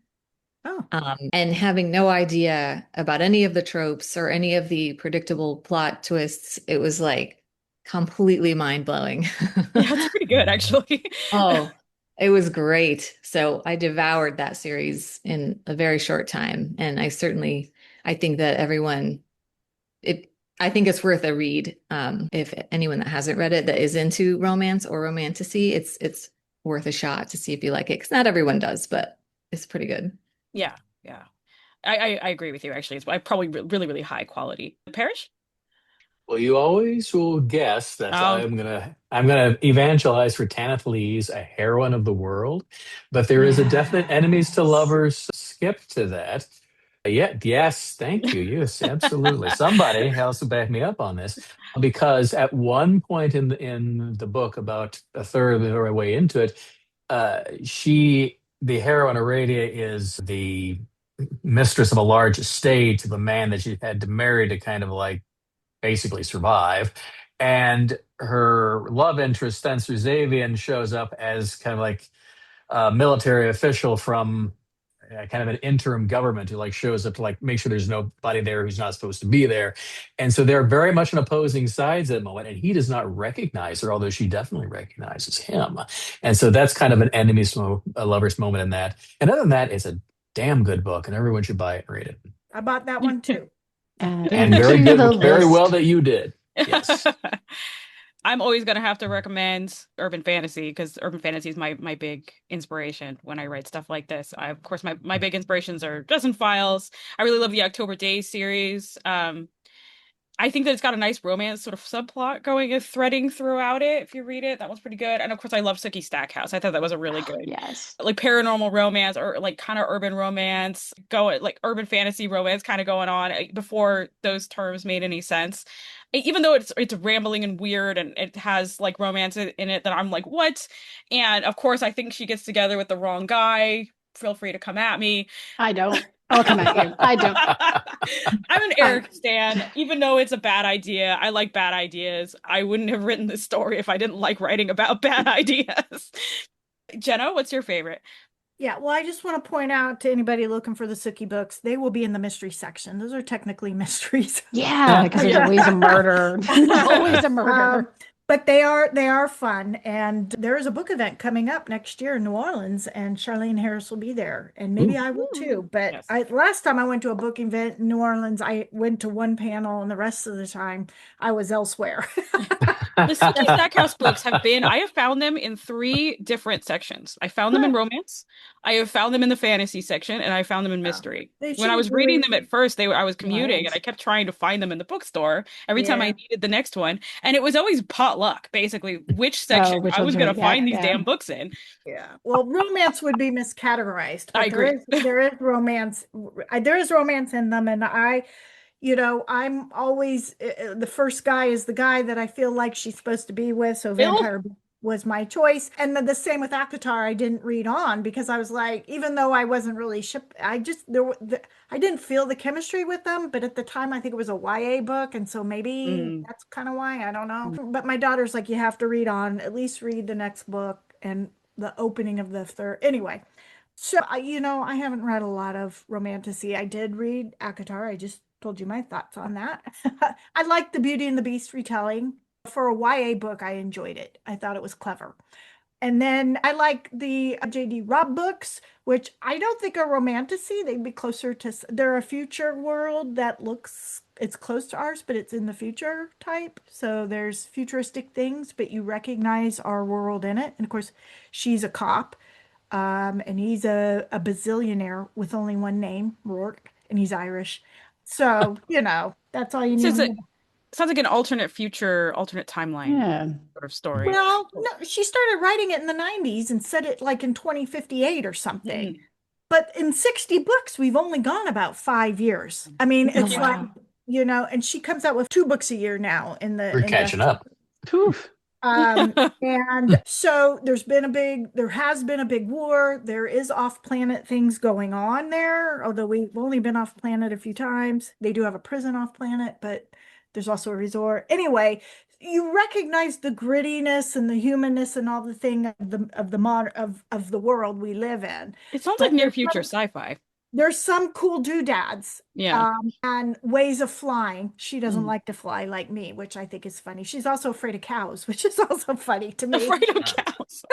And having no idea about any of the tropes or any of the predictable plot twists, it was like completely mind-blowing. Yeah, it's pretty good, actually. Oh, it was great. So I devoured that series in a very short time. And I think that I think it's worth a read. If anyone that hasn't read it that is into romance or romantasy, it's worth a shot to see if you like it. Because not everyone does, but it's pretty good. Yeah, yeah. I agree with you, actually. It's probably really, really high quality. Parrish? Well, you always will guess that Oh, I'm gonna evangelize for Tanith Lee's A Heroine of the World, but there is a definite enemies to Yes. lovers skip to that. Yeah, yes, thank you. Yes, absolutely. Somebody else to back me up on this, because at one point in the book, about a third of the way into it, the heroine Aradia, is the mistress of a large estate of a man that she had to marry to kind of like basically survive. And her love interest, Spencer Xavian, shows up as kind of like a military official from kind of an interim government who like shows up to like make sure there's nobody there who's not supposed to be there. And so they're very much on opposing sides at the moment. And he does not recognize her, although she definitely recognizes him. And so that's kind of an a lover's moment in that. And other than that, it's a damn good book, and everyone should buy it and read it. I bought that one too. And Added very to the good, very well list. that you did. Yes. I'm always gonna have to recommend urban fantasy because urban fantasy is my big inspiration when I write stuff like this. Of course, my big inspirations are Dresden Files. I really love the October Days series. I think that it's got a nice romance sort of subplot going and threading throughout it. If you read it, that one's pretty good. And of course, I love Sookie Stackhouse. I thought that was a really good, Yes. like paranormal romance or like kind of urban romance, going like urban fantasy romance kind of going on before those terms made any sense. Even though it's rambling and weird and it has like romance in it that I'm like, what? And of course, I think she gets together with the wrong guy. Feel free to come at me. I don't. I'll come at you. I don't. I'm an Eric stan, even though it's a bad idea. I like bad ideas. I wouldn't have written this story if I didn't like writing about bad ideas. Jenna, what's your favorite? Yeah, well, I just want to point out to anybody looking for the Sookie books, they will be in the mystery section. Those are technically mysteries. Yeah, because there's always a murder. Always a murder. But they are fun. And there is a book event coming up next year in New Orleans, and Charlene Harris will be there. And maybe I will too. But Yes. last time I went to a book event in New Orleans, I went to one panel, and the rest of the time I was elsewhere. The Sookie Stackhouse books I have found them in 3 different sections. I found them in romance, I have found them in the fantasy section, and I found them in mystery. They When I should was reading really- them at first, I was commuting Right. and I kept trying to find them in the bookstore every time I Yeah. needed the next one. And it was always potluck, basically, which section which I was ones going are- to yeah, find these yeah. damn books in. Yeah. Well, romance would be miscategorized, I but agree. there is romance. There is romance in them, and I'm always the first guy is the guy that I feel like she's supposed to be with. So Bill? Vampire was my choice, and then the same with Akatar. I didn't read on because I was like, even though I wasn't really I didn't feel the chemistry with them. But at the time, I think it was a YA book, and so maybe that's kind of why I don't know. But my daughter's like, you have to read on, at least read the next book and the opening of the third. Anyway. So, I haven't read a lot of romantasy. I did read Akatar. I just told you my thoughts on that. I liked the Beauty and the Beast retelling. For a YA book, I enjoyed it. I thought it was clever. And then I like the J.D. Robb books, which I don't think are romantasy. They'd be closer to, they're a future world that it's close to ours, but it's in the future type. So there's futuristic things, but you recognize our world in it. And of course, she's a cop. And he's a bazillionaire with only one name, Rourke, and he's Irish. So, that's all you So need it's to a, know. sounds like an alternate future, alternate timeline Yeah. sort of story. Well, no, she started writing it in the 90s and said it like in 2058 or something. Mhm. But in 60 books, we've only gone about 5 years. I mean, Oh, it's like, wow. and she comes out with 2 books a year now We're catching up. Oof. And so there has been a big war. There is off-planet things going on there, although we've only been off-planet a few times. They do have a prison off-planet, but there's also a resort. Anyway, you recognize the grittiness and the humanness and all the thing of the modern of the world we live in. It sounds But like near future sci-fi. there's some cool doodads. Yeah. And ways of flying. She doesn't Mm. like to fly like me, which I think is funny. She's also afraid of cows, which is also funny to me. Afraid of cows.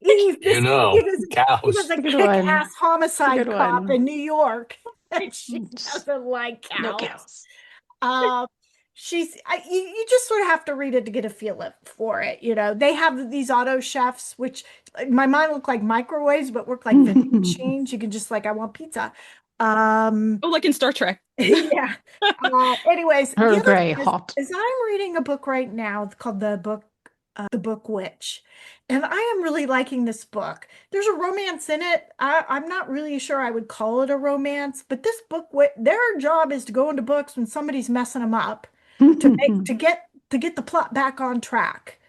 He You know, he was cows. a Good one. kick-ass homicide Good cop one. in New York, and she doesn't like No cows. cows. Uh, you just sort of have to read it to get a for it. They have these auto chefs, which my mind look like microwaves, but work like vending machines. You can just like, I want pizza. Oh, like in Star Trek. Yeah. Anyways, the Earl other Grey, thing hot. is I'm reading a book right now called The Book Witch. And I am really liking this book. There's a romance in it. I'm not really sure I would call it a romance, but this book, their job is to go into books when somebody's messing them up to get the plot back on track.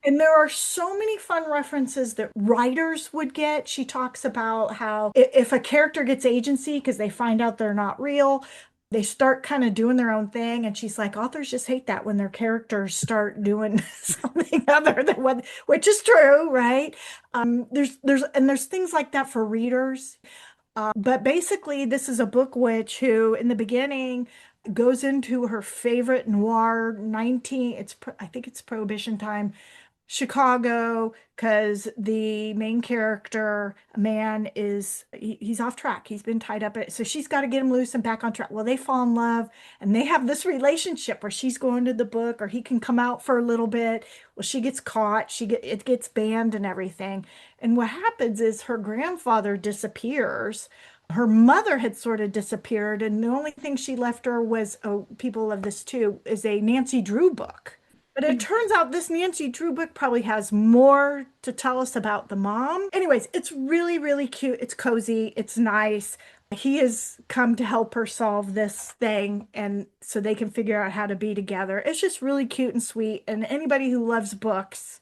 And there are so many fun references that writers would get. She talks about how if a character gets agency because they find out they're not real, they start kind of doing their own thing. And she's like, authors just hate that when their characters start doing something other than what, which is true, right? There's things like that for readers. But basically, this is a book witch who, in the beginning, goes into her favorite noir 19, I think it's Prohibition time, Chicago, because the main character, a man, he's off track. He's been tied up. So she's got to get him loose and back on track. Well, they fall in love and they have this relationship where she's going to the book or he can come out for a little bit. Well, she gets caught. It gets banned and everything. And what happens is her grandfather disappears. Her mother had sort of disappeared, and the only thing she left her was, oh, people of this too, is a Nancy Drew book. But it turns out this Nancy Drew book probably has more to tell us about the mom. Anyways, it's really, really cute. It's cozy. It's nice. He has come to help her solve this thing, and so they can figure out how to be together. It's just really cute and sweet. And anybody who loves books,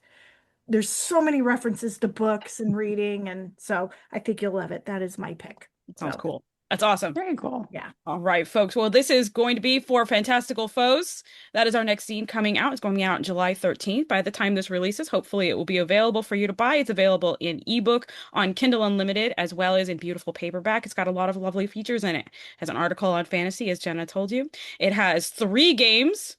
there's so many references to books and reading, and so I think you'll love it. That is my pick. Sounds So, cool. That's awesome. Very cool. yeah. All right, folks. Well, this is going to be for Fantastical Foes. That is our next zine coming out. It's going to be out on July 13th. By the time this releases, hopefully it will be available for you to buy. It's available in ebook, on Kindle Unlimited, as well as in beautiful paperback. It's got a lot of lovely features in it. It has an article on fantasy, as Jenna told you. It has 3 games.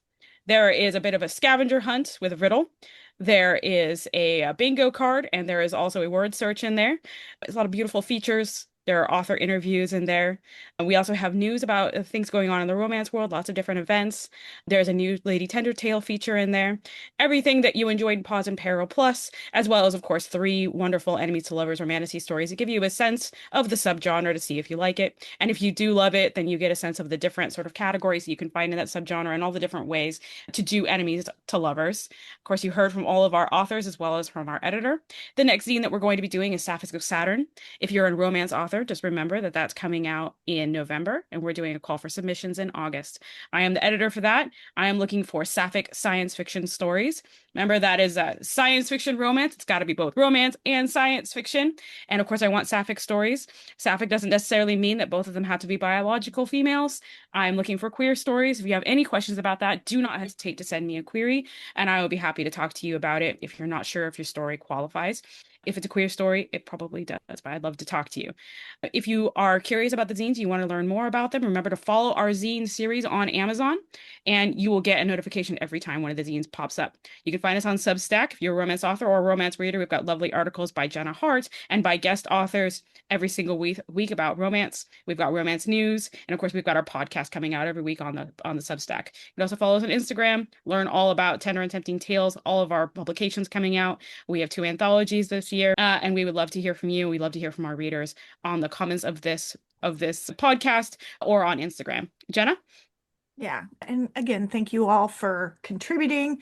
There is a bit of a scavenger hunt with a riddle. There is a bingo card, and there is also a word search in there. There's a lot of beautiful features. There are author interviews in there. And we also have news about things going on in the romance world, lots of different events. There's a new Lady Tendertail feature in there. Everything that you enjoyed in Pause and Peril Plus, as well as, of course, 3 wonderful enemies to lovers romantasy stories to give you a sense of the subgenre to see if you like it. And if you do love it, then you get a sense of the different sort of categories you can find in that subgenre and all the different ways to do enemies to lovers. Of course, you heard from all of our authors as well as from our editor. The next zine that we're going to be doing is Sapphic of Saturn. If you're a romance author, just remember that that's coming out in November, and we're doing a call for submissions in August. I am the editor for that. I am looking for sapphic science fiction stories. Remember, that is a science fiction romance. It's got to be both romance and science fiction. And of course, I want sapphic stories. Sapphic doesn't necessarily mean that both of them have to be biological females. I'm looking for queer stories. If you have any questions about that, do not hesitate to send me a query, and I will be happy to talk to you about it if you're not sure if your story qualifies. If it's a queer story, it probably does, but I'd love to talk to you. If you are curious about the zines, you want to learn more about them, remember to follow our zine series on Amazon, and you will get a notification every time one of the zines pops up. You can find us on Substack. If you're a romance author or a romance reader, we've got lovely articles by Jenna Hart and by guest authors every single week about romance. We've got romance news, and of course, we've got our podcast coming out every week on the Substack. You can also follow us on Instagram, learn all about Tender and Tempting Tales, all of our publications coming out. We have 2 anthologies this year, and we would love to hear from you. We love to hear from our readers on the comments of this podcast or on Instagram. Jenna? Yeah. And again, thank you all for contributing,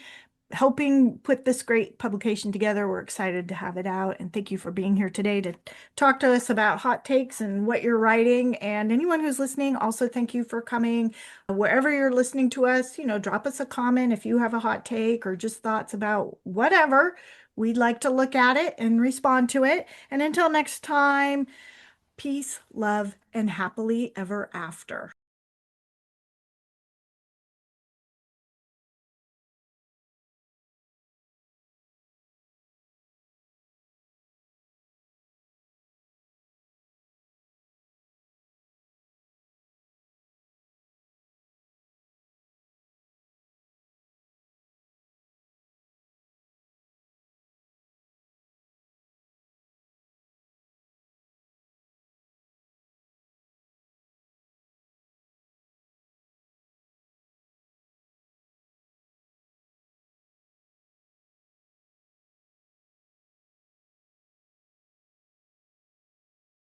helping put this great publication together. We're excited to have it out. And thank you for being here today to talk to us about hot takes and what you're writing. And anyone who's listening, also thank you for coming. Wherever you're listening to us, drop us a comment if you have a hot take or just thoughts about whatever. We'd like to look at it and respond to it. And until next time, peace, love, and happily ever after.